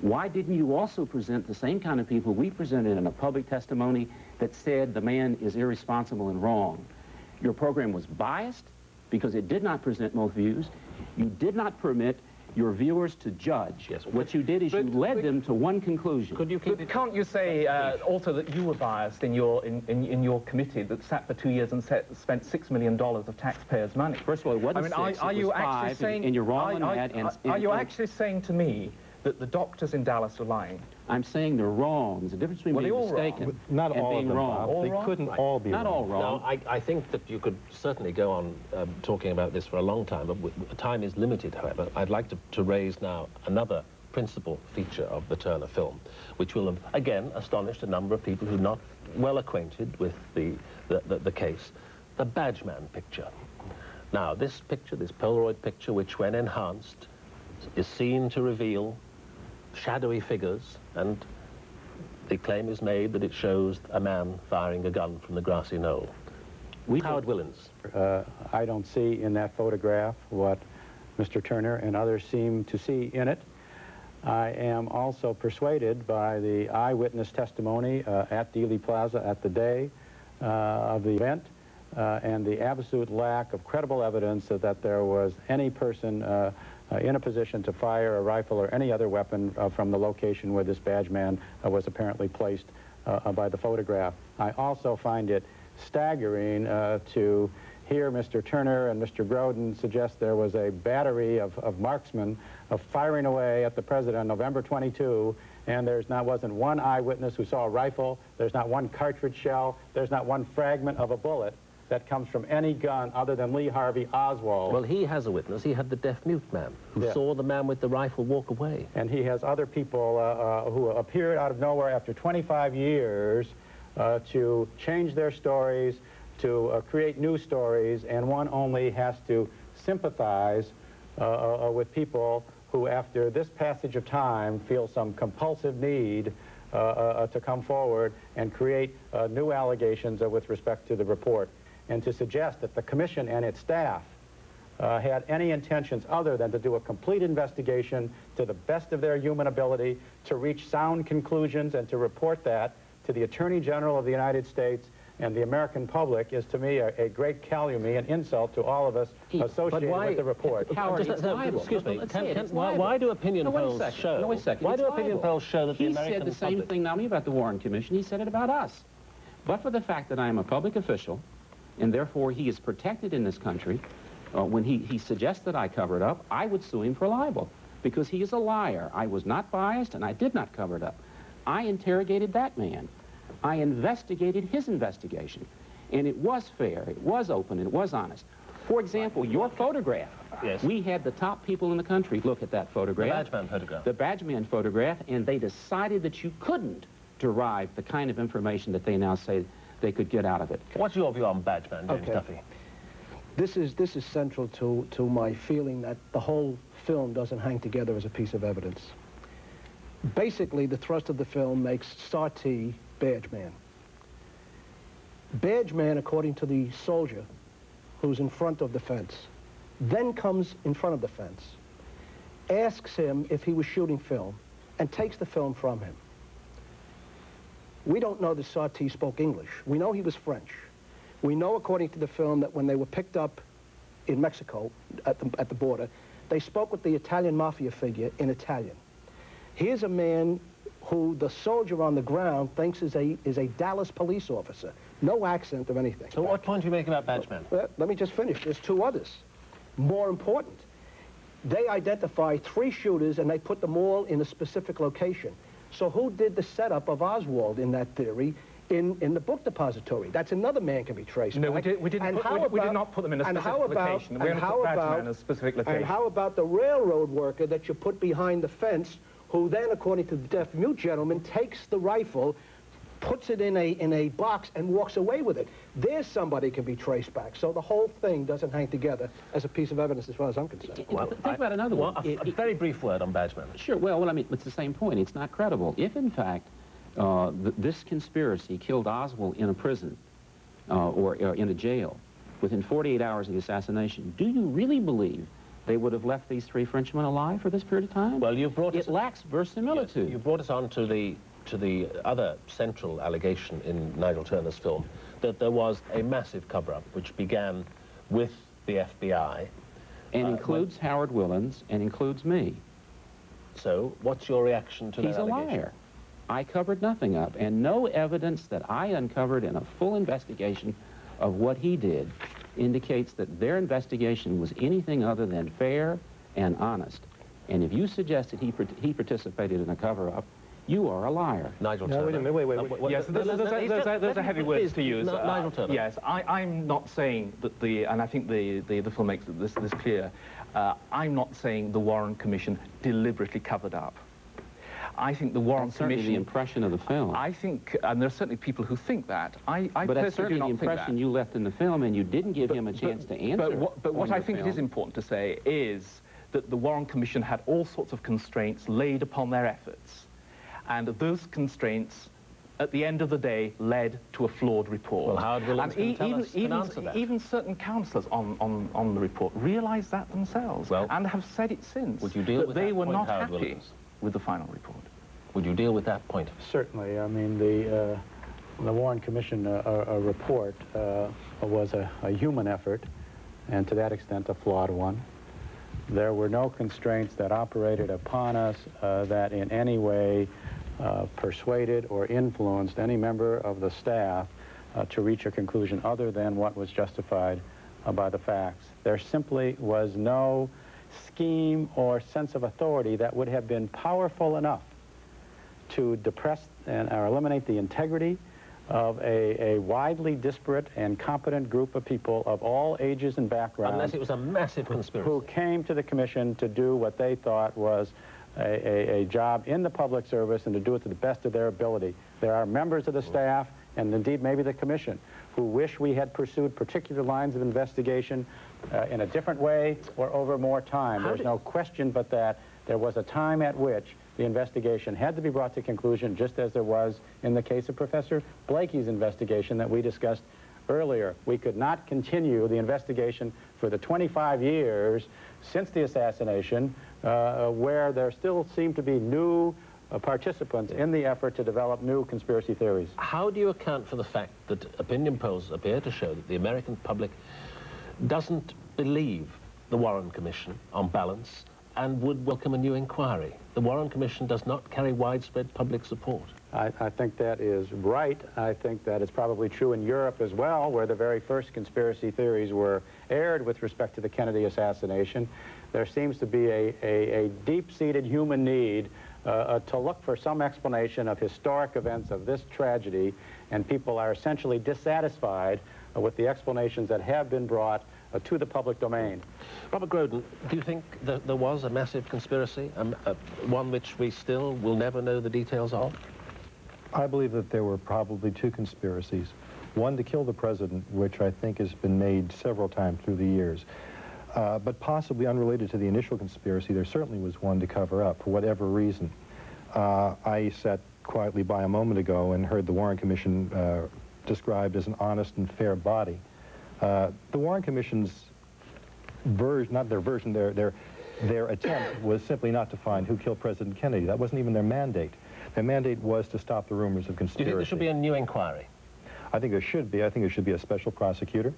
Why didn't you also present the same kind of people we presented in a public testimony that said the man is irresponsible and wrong? Your program was biased because it did not present most views. You did not permit your viewers to judge. Yes, what you did is you led them to one conclusion. Can't you say also that you were biased in your committee that sat for 2 years and spent $6 million of taxpayers' money? First of all, it wasn't six, it was five, and you're wrong on that. Are you actually saying to me that the doctors in Dallas are lying? I'm saying they're wrong. There's a difference between being mistaken not and all being of them, wrong. Bob. They couldn't all be not wrong. all wrong. No, I think that you could certainly go on talking about this for a long time, but time is limited, however. I'd like to raise now another principal feature of the Turner film, which will have, again, astonished a number of people who are not well acquainted with the case, the Badgeman picture. Now, this picture, this Polaroid picture, which when enhanced, is seen to reveal shadowy figures, and the claim is made that it shows a man firing a gun from the grassy knoll. Howard Willens. I don't see in that photograph what Mr. Turner and others seem to see in it. I am also persuaded by the eyewitness testimony at Dealey Plaza at the day of the event and the absolute lack of credible evidence that there was any person in a position to fire a rifle or any other weapon from the location where this badge man was apparently placed by the photograph. I also find it staggering to hear Mr. Turner and Mr. Groden suggest there was a battery of marksmen firing away at the president on November 22, and wasn't one eyewitness who saw a rifle, there's not one cartridge shell, there's not one fragment of a bullet that comes from any gun other than Lee Harvey Oswald. Well, he has a witness. He had the deaf-mute man who saw the man with the rifle walk away. And he has other people who appeared out of nowhere after 25 years to change their stories, to create new stories, and one only has to sympathize with people who, after this passage of time, feel some compulsive need to come forward and create new allegations with respect to the report. and to suggest that the commission and its staff had any intentions other than to do a complete investigation to the best of their human ability, to reach sound conclusions and to report that to the Attorney General of the United States and the American public is, to me, a great calumny, an insult to all of us associated with the report. Howard, excuse me, why do opinion polls show? Why do opinion polls show that the American public... He said the same thing not only about the Warren Commission, he said it about us. But for the fact that I am a public official, and therefore he is protected in this country, when he suggests that I cover it up, I would sue him for libel, because he is a liar. I was not biased, and I did not cover it up. I interrogated that man. I investigated his investigation, and it was fair, it was open, it was honest. For example, your photograph. Yes. We had the top people in the country look at that photograph. The badge man photograph. The badge man photograph, and they decided that you couldn't derive the kind of information that they now say they could get out of it. What's your view on badge man, James Okay. Duffy? This is central to my feeling that the whole film doesn't hang together as a piece of evidence. Basically, the thrust of the film makes Sartee badge man. Badge man, according to the soldier who's in front of the fence, then comes in front of the fence, asks him if he was shooting film, and takes the film from him. We don't know that Sartee spoke English. We know he was French. We know, according to the film, that when they were picked up in Mexico at the border, they spoke with the Italian mafia figure in Italian. Here's a man who the soldier on the ground thinks is a Dallas police officer. No accent or anything. So what point do you make about badge man? Let me just finish. There's two others. More important. They identify 3 shooters and they put them all in a specific location. So who did the setup of Oswald in that theory in the book depository? That's another man can be traced No, back. we did not put them in a specific location. We only put badge man in a specific location. And how about the railroad worker that you put behind the fence, who then, according to the deaf-mute gentleman, takes the rifle, puts it in a box, and walks away with it? There's somebody can be traced back. So the whole thing doesn't hang together as a piece of evidence as far as I'm concerned. Well, think about another one. A very brief word on badge man. Sure, well, I mean, it's the same point. It's not credible. If, in fact, this conspiracy killed Oswald in a prison or in a jail within 48 hours of the assassination, do you really believe they would have left these 3 Frenchmen alive for this period of time? Well, you've brought it lacks verisimilitude. Yes, you brought us on to the other central allegation in Nigel Turner's film, that there was a massive cover-up which began with the FBI. And includes Howard Willans and includes me. So, what's your reaction to that allegation? He's a liar. I covered nothing up, and no evidence that I uncovered in a full investigation of what he did indicates that their investigation was anything other than fair and honest. And if you suggested he participated in a cover-up, you are a liar. Nigel Turner. Wait a minute, wait. Yes, those are heavy words to use. Nigel Turner. Yes, I'm not saying that and I think the film makes this clear, I'm not saying the Warren Commission deliberately covered up. I think the Warren Commission... the impression of the film. I think, and there are certainly people who think that. I but that's personally certainly do not the impression you left in the film, and you didn't give him a chance to answer. But what I think it is important to say is that the Warren Commission had all sorts of constraints laid upon their efforts. And those constraints, at the end of the day, led to a flawed report. Well, Howard Willans can answer that. Even certain councillors on the report realised that themselves, and have said it since. Would you deal with that they were point, not Howard happy Willans? With the final report. Would you deal with that point? Certainly. I mean, the Warren Commission report was a human effort, and to that extent a flawed one. There were no constraints that operated upon us that in any way persuaded or influenced any member of the staff to reach a conclusion other than what was justified by the facts. There simply was no scheme or sense of authority that would have been powerful enough to depress or eliminate the integrity of a widely disparate and competent group of people of all ages and backgrounds. Unless it was a massive conspiracy. Who came to the commission to do what they thought was a job in the public service and to do it to the best of their ability. There are members of the staff, and indeed maybe the commission, who wish we had pursued particular lines of investigation in a different way or over more time. There's no question but that there was a time at which the investigation had to be brought to conclusion, just as there was in the case of Professor Blakey's investigation that we discussed earlier. We could not continue the investigation for the 25 years since the assassination, where there still seem to be new participants in the effort to develop new conspiracy theories. How do you account for the fact that opinion polls appear to show that the American public doesn't believe the Warren Commission on balance and would welcome a new inquiry? The Warren Commission does not carry widespread public support. I think that is right. I think that is probably true in Europe as well, where the very first conspiracy theories were aired with respect to the Kennedy assassination. There seems to be a deep-seated human need to look for some explanation of historic events of this tragedy, and people are essentially dissatisfied with the explanations that have been brought to the public domain. Robert Groden, do you think that there was a massive conspiracy, one which we still will never know the details of? I believe that there were probably two conspiracies. One to kill the president, which I think has been made several times through the years. But possibly unrelated to the initial conspiracy, there certainly was one to cover up, for whatever reason. I sat quietly by a moment ago and heard the Warren Commission described as an honest and fair body. The Warren Commission's version, not their version, their attempt was simply not to find who killed President Kennedy. That wasn't even their mandate. Their mandate was to stop the rumors of conspiracy. Do you think there should be a new inquiry? I think there should be. I think there should be a special prosecutor,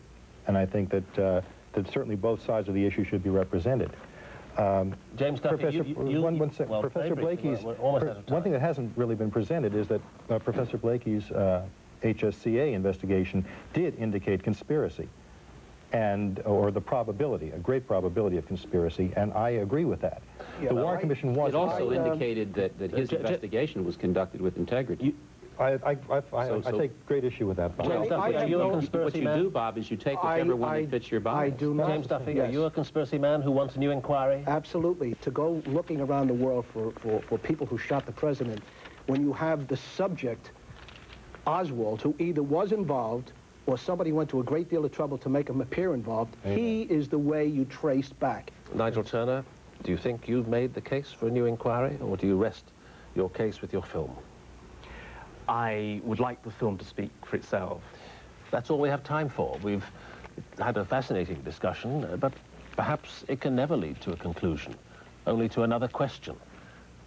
and I think that that certainly both sides of the issue should be represented. James Duffy, Professor Blakey's, one thing that hasn't really been presented is that Professor Blakey's HSCA investigation did indicate conspiracy, or the probability, a great probability of conspiracy, and I agree with that. Yeah, the Warren Commission was... It also indicated that his investigation was conducted with integrity. I take great issue with that, Bob. James Duffy, are you a conspiracy man? What you do, Bob, is you take whichever one that fits your bias. I do not. James Duffy, are you a conspiracy man who wants a new inquiry? Absolutely. To go looking around the world for people who shot the president, when you have the subject, Oswald, who either was involved or somebody went to a great deal of trouble to make him appear involved, he is the way you trace back. Nigel Turner, do you think you've made the case for a new inquiry, or do you rest your case with your film? I would like the film to speak for itself. That's all we have time for. We've had a fascinating discussion, but perhaps it can never lead to a conclusion, only to another question.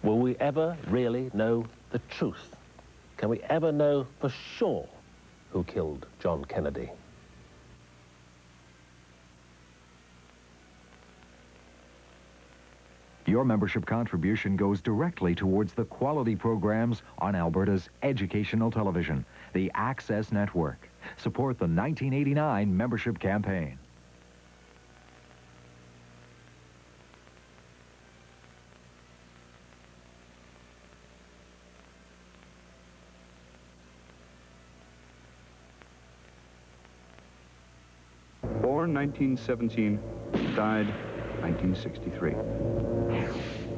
Will we ever really know the truth? Can we ever know for sure who killed John Kennedy? Your membership contribution goes directly towards the quality programs on Alberta's educational television, the Access Network. Support the 1989 membership campaign. Born 1917, died 1963.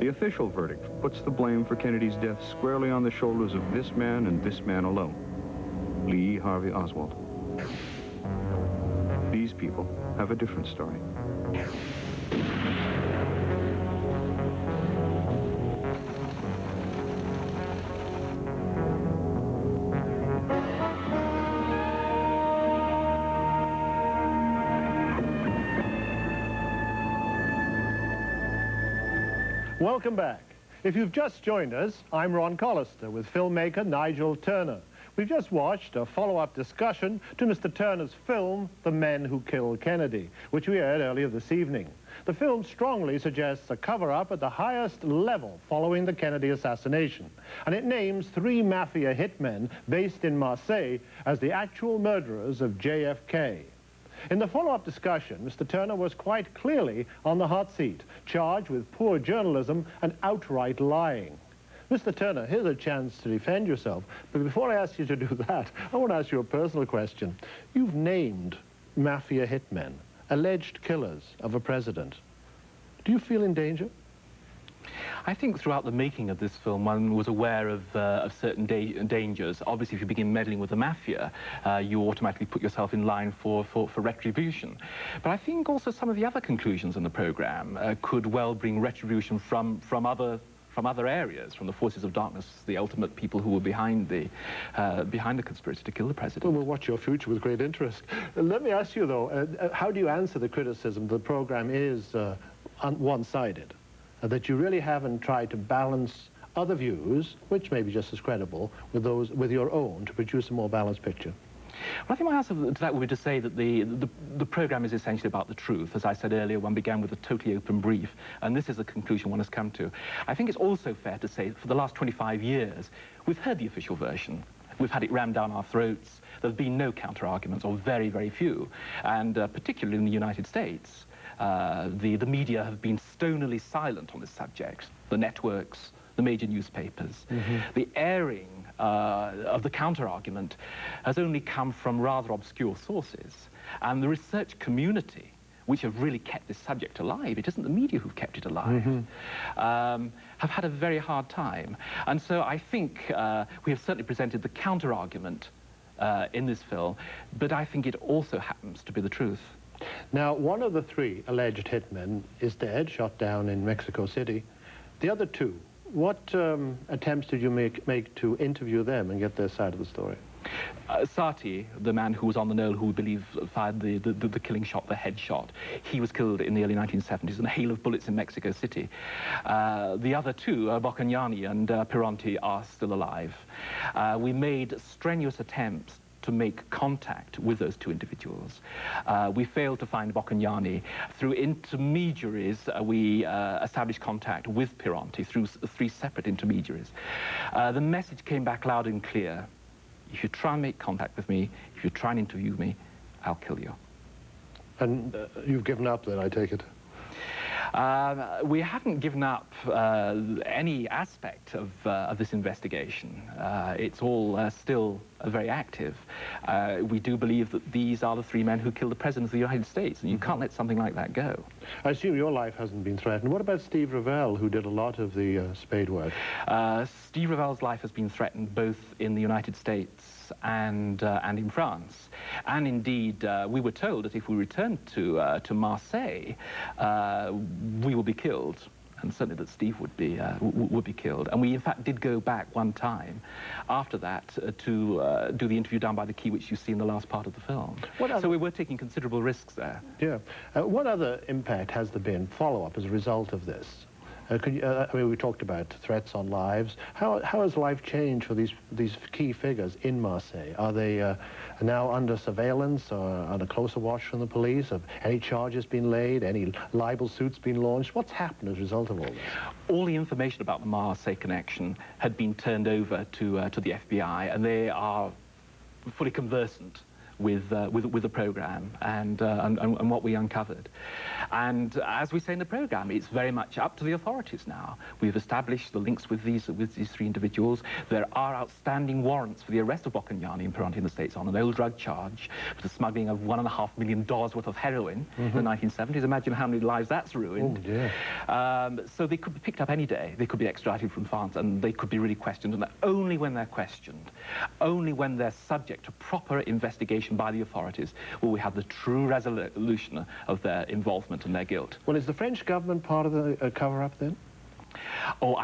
The official verdict puts the blame for Kennedy's death squarely on the shoulders of this man and this man alone, Lee Harvey Oswald. These people have a different story. Welcome back. If you've just joined us, I'm Ron Callister with filmmaker Nigel Turner. We've just watched a follow-up discussion to Mr. Turner's film, The Men Who Killed Kennedy, which we aired earlier this evening. The film strongly suggests a cover-up at the highest level following the Kennedy assassination, and it names 3 mafia hitmen based in Marseille as the actual murderers of JFK. In the follow-up discussion, Mr. Turner was quite clearly on the hot seat, charged with poor journalism and outright lying. Mr. Turner, here's a chance to defend yourself, but before I ask you to do that, I want to ask you a personal question. You've named mafia hitmen, alleged killers of a president. Do you feel in danger? I think throughout the making of this film, one was aware of certain dangers. Obviously, if you begin meddling with the mafia, you automatically put yourself in line for retribution. But I think also some of the other conclusions in the program could well bring retribution from other from other areas, from the forces of darkness, the ultimate people who were behind the conspiracy to kill the president. Well, we'll watch your future with great interest. Let me ask you, though, how do you answer the criticism the program is one-sided, that you really haven't tried to balance other views, which may be just as credible, with your own to produce a more balanced picture? Well, I think my answer to that would be to say that the program is essentially about the truth. As I said earlier, one began with a totally open brief, and this is the conclusion one has come to. I think it's also fair to say that for the last 25 years, we've heard the official version. We've had it rammed down our throats. There's been no counter-arguments, or very, very few. And particularly in the United States, the media have been stonily silent on this subject. The networks, the major newspapers. The airing of the counter-argument has only come from rather obscure sources. And the research community, which have really kept this subject alive, it isn't the media who've kept it alive, have had a very hard time. And so I think we have certainly presented the counter-argument in this film, but I think it also happens to be the truth. Now, one of the three alleged hitmen is dead, shot down in Mexico City. The other two, what attempts did you make to interview them and get their side of the story? Sati, the man who was on the knoll who we believe fired the killing shot, the head shot, he was killed in the early 1970s in a hail of bullets in Mexico City. The other two, Boccagnani and Pironti, are still alive. We made strenuous attempts to make contact with those two individuals. We failed to find Boccagnani. Through intermediaries, we established contact with Pironti through three separate intermediaries. The message came back loud and clear. If you try and make contact with me, if you try and interview me, I'll kill you. And you've given up then, I take it? We haven't given up any aspect of this investigation. It's all still very active. We do believe that these are the three men who killed the President of the United States, and you can't let something like that go. I assume your life hasn't been threatened. What about Steve Revell, who did a lot of the spade work? Steve Revell's life has been threatened both in the United States and in France. And indeed, we were told that if we returned to Marseille, we would be killed, and certainly that Steve would be killed. And we, in fact, did go back one time after that to do the interview down by the quay, which you see in the last part of the film. So we were taking considerable risks there. Yeah. What other impact has there been, follow-up, as a result of this? I mean, we talked about threats on lives. How has life changed for these key figures in Marseille? Are they now under surveillance or under closer watch from the police? Have any charges been laid? Any libel suits been launched? What's happened as a result of all this? All the information about the Marseille connection had been turned over to the FBI, and they are fully conversant with the program and what we uncovered. And as we say in the program, it's very much up to the authorities now. We've established the links with these three individuals. There are outstanding warrants for the arrest of Boccagnani and Pironti in the States on an old drug charge for the smuggling of $1.5 million worth of heroin in the 1970s. Imagine how many lives that's ruined. Oh, dear. So they could be picked up any day. They could be extradited from France, and they could be really questioned. And only when they're questioned, only when they're subject to proper investigation by the authorities will we have the true resolution of their involvement and their guilt. Well, is the French government part of the cover-up then? Oh,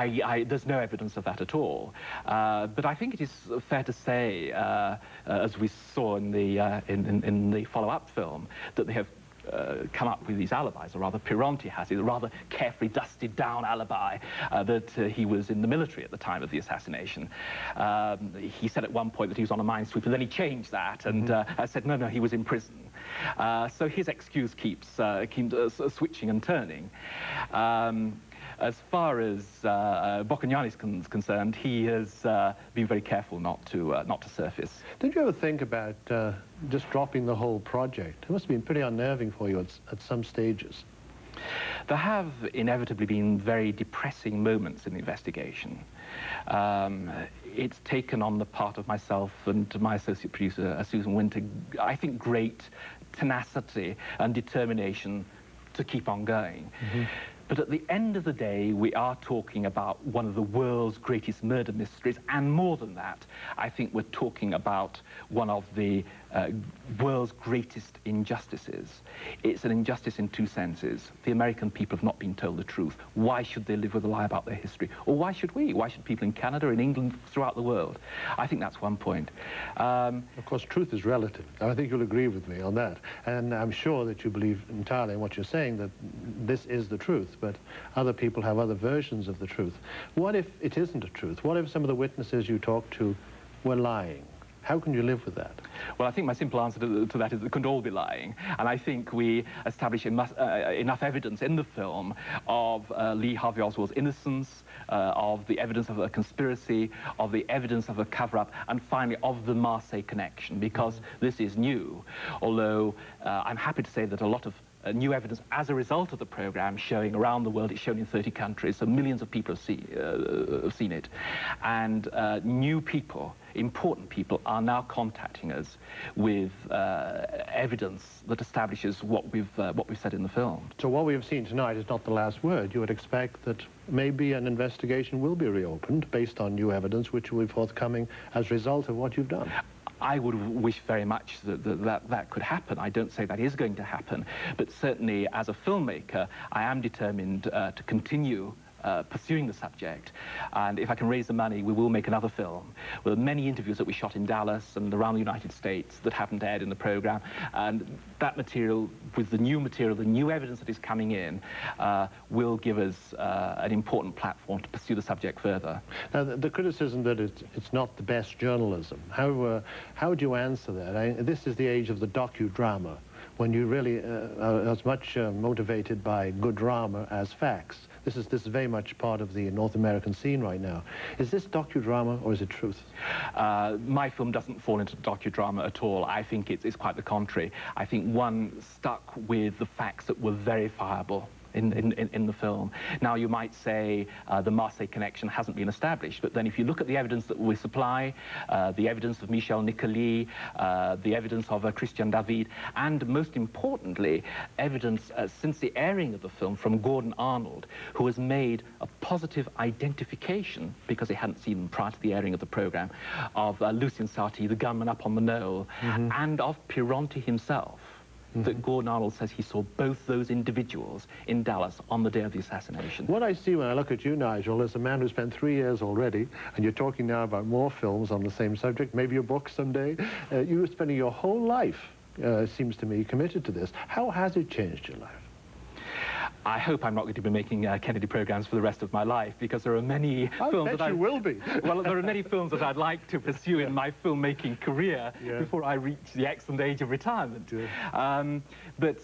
there's no evidence of that at all. But I think it is fair to say, as we saw in the follow-up film, that they have come up with these alibis, or rather Pironti has a rather carefully dusted down alibi that he was in the military at the time of the assassination. He said at one point that he was on a minesweeper, and then he changed that and said no, he was in prison. So his excuse keeps switching and turning. As far as Boccagnani is concerned, he has been very careful not to surface. Did you ever think about just dropping the whole project? It must have been pretty unnerving for you at some stages. There have inevitably been very depressing moments in the investigation. It's taken on the part of myself and my associate producer, Susan Winter, I think great tenacity and determination to keep on going. But at the end of the day, we are talking about one of the world's greatest murder mysteries, and more than that, I think we're talking about one of the world's greatest injustices. It's an injustice in two senses. The American people have not been told the truth. Why should they live with a lie about their history? Or why should we? Why should people in Canada, in England, throughout the world? I think that's one point. Of course, truth is relative. I think you'll agree with me on that. And I'm sure that you believe entirely in what you're saying, that this is the truth, but other people have other versions of the truth. What if it isn't a truth? What if some of the witnesses you talked to were lying? How can you live with that? Well, I think my simple answer to that is that it couldn't all be lying. And I think we establish enough evidence in the film of Lee Harvey Oswald's innocence, of the evidence of a conspiracy, of the evidence of a cover-up, and finally of the Marseille connection, because this is new. Although I'm happy to say that a lot of new evidence as a result of the program showing around the world. It's shown in 30 countries, so millions of people have seen it. And new people, important people, are now contacting us with evidence that establishes what we've said in the film. So what we have seen tonight is not the last word. You would expect that maybe an investigation will be reopened based on new evidence which will be forthcoming as a result of what you've done. I would wish very much that could happen. I don't say that is going to happen, but certainly as a filmmaker, I am determined to continue pursuing the subject, and if I can raise the money, we will make another film. There are many interviews that we shot in Dallas and around the United States that haven't aired in the program, and that material, with the new evidence that is coming in, will give us an important platform to pursue the subject further. Now, the criticism that it's not the best journalism, how would you answer that? This is the age of the docudrama, when you really are as much motivated by good drama as facts. This is very much part of the North American scene right now. Is this docudrama or is it truth? My film doesn't fall into docudrama at all. I think it's quite the contrary. I think one stuck with the facts that were verifiable in the film. Now, you might say the Marseille connection hasn't been established, but then if you look at the evidence that we supply, the evidence of Michel Nicoly, the evidence of Christian David, and most importantly, evidence since the airing of the film from Gordon Arnold, who has made a positive identification, because he hadn't seen them prior to the airing of the program, of Lucien Sarti, the gunman up on the knoll, and of Pironti himself. That Gordon Arnold says he saw both those individuals in Dallas on the day of the assassination. What I see when I look at you, Nigel, is a man who spent 3 years already, and you're talking now about more films on the same subject, maybe a book someday. You're spending your whole life, seems to me, committed to this. How has it changed your life? I hope I'm not going to be making Kennedy programs for the rest of my life, because there are many films that I will be. Well, there are many films that I'd like to pursue in my filmmaking career before I reach the excellent age of retirement. But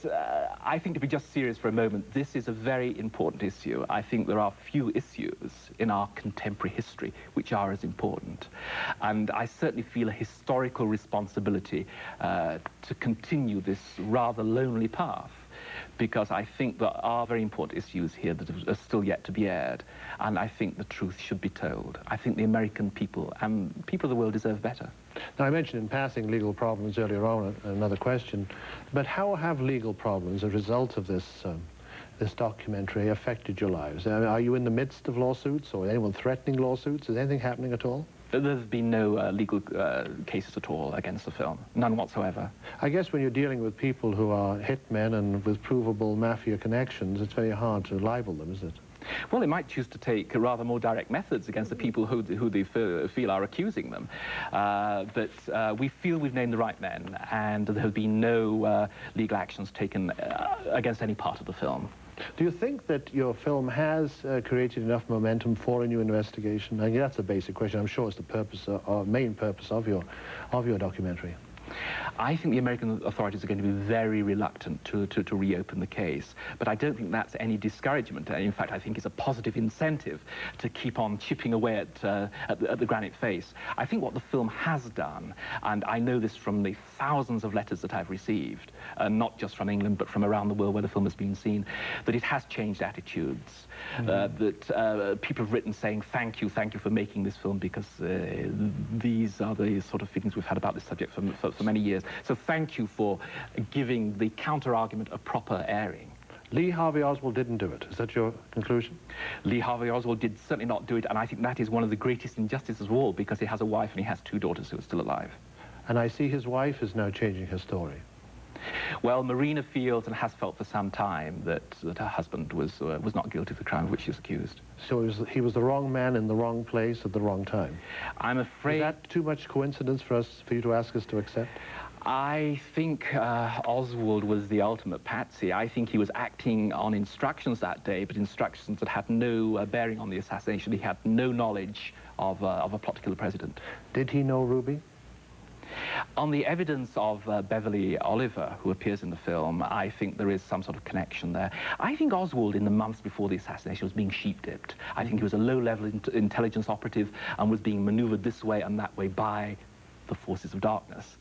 I think, to be just serious for a moment, this is a very important issue. I think there are few issues in our contemporary history which are as important. And I certainly feel a historical responsibility to continue this rather lonely path, because I think there are very important issues here that are still yet to be aired, and I think the truth should be told. I think the American people and people of the world deserve better. Now, I mentioned in passing legal problems earlier on, another question, but how have legal problems, as a result of this documentary, affected your lives? Are you in the midst of lawsuits, or anyone threatening lawsuits? Is anything happening at all? There's been no legal cases at all against the film, none whatsoever. I guess when you're dealing with people who are hitmen and with provable mafia connections, it's very hard to libel them, is it? Well, they might choose to take rather more direct methods against the people who they feel are accusing them. But we feel we've named the right men, and there have been no legal actions taken against any part of the film. Do you think that your film has created enough momentum for a new investigation? I mean, that's a basic question. I'm sure it's the purpose, main purpose of your documentary. I think the American authorities are going to be very reluctant to reopen the case, but I don't think that's any discouragement. In fact, I think it's a positive incentive to keep on chipping away at the granite face. I think what the film has done, and I know this from the thousands of letters that I've received, not just from England, but from around the world where the film has been seen, that it has changed attitudes. That people have written saying, thank you for making this film, because these are the sort of feelings we've had about this subject for many years. So thank you for giving the counter-argument a proper airing. Lee Harvey Oswald didn't do it. Is that your conclusion? Lee Harvey Oswald did certainly not do it, and I think that is one of the greatest injustices of all, because he has a wife and he has 2 daughters who are still alive. And I see his wife is now changing her story. Well, Marina feels and has felt for some time that her husband was not guilty of the crime of which she was accused. So he was the wrong man in the wrong place at the wrong time? I'm afraid... Is that too much coincidence for you to ask us to accept? I think Oswald was the ultimate patsy. I think he was acting on instructions that day, but instructions that had no bearing on the assassination. He had no knowledge of a plot to kill the president. Did he know Ruby? On the evidence of Beverly Oliver, who appears in the film, I think there is some sort of connection there. I think Oswald, in the months before the assassination, was being sheep-dipped. I think he was a low-level intelligence operative and was being maneuvered this way and that way by the forces of darkness.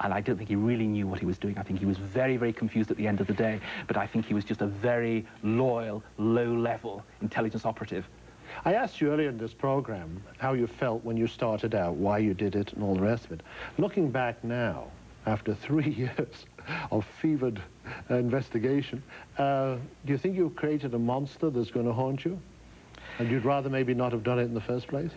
And I don't think he really knew what he was doing. I think he was very, very confused at the end of the day, but I think he was just a very loyal, low-level intelligence operative. I asked you earlier in this program how you felt when you started out, why you did it, and all the rest of it. Looking back now, after 3 years of fevered investigation, do you think you've created a monster that's going to haunt you? And you'd rather maybe not have done it in the first place?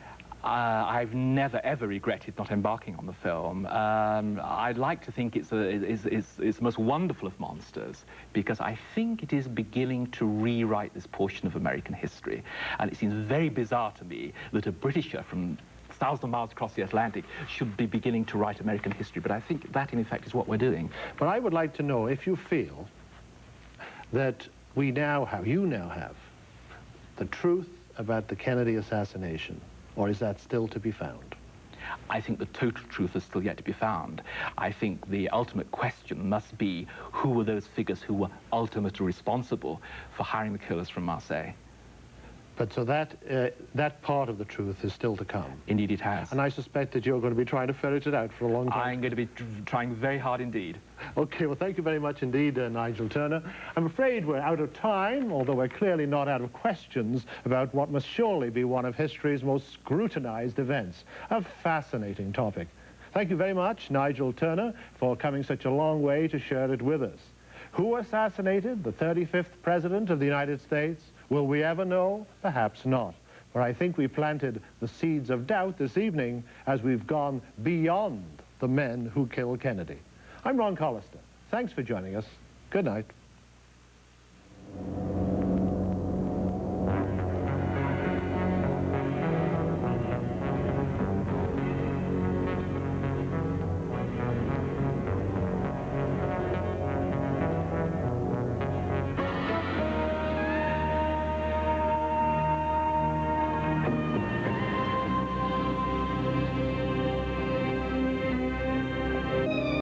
I've never, ever regretted not embarking on the film. I'd like to think it's the most wonderful of monsters, because I think it is beginning to rewrite this portion of American history. And it seems very bizarre to me that a Britisher from thousands of miles across the Atlantic should be beginning to write American history. But I think that, in effect, is what we're doing. But I would like to know if you feel that you now have the truth about the Kennedy assassination. Or is that still to be found? I think the total truth is still yet to be found. I think the ultimate question must be, who were those figures who were ultimately responsible for hiring the killers from Marseille? But so that part of the truth is still to come? Indeed it has. And I suspect that you're going to be trying to ferret it out for a long time. I'm going to be trying very hard indeed. Okay, well, thank you very much indeed, Nigel Turner. I'm afraid we're out of time, although we're clearly not out of questions about what must surely be one of history's most scrutinized events. A fascinating topic. Thank you very much, Nigel Turner, for coming such a long way to share it with us. Who assassinated the 35th President of the United States? Will we ever know? Perhaps not. But I think we planted the seeds of doubt this evening as we've gone beyond the men who killed Kennedy. I'm Ron Callister. Thanks for joining us. Good night.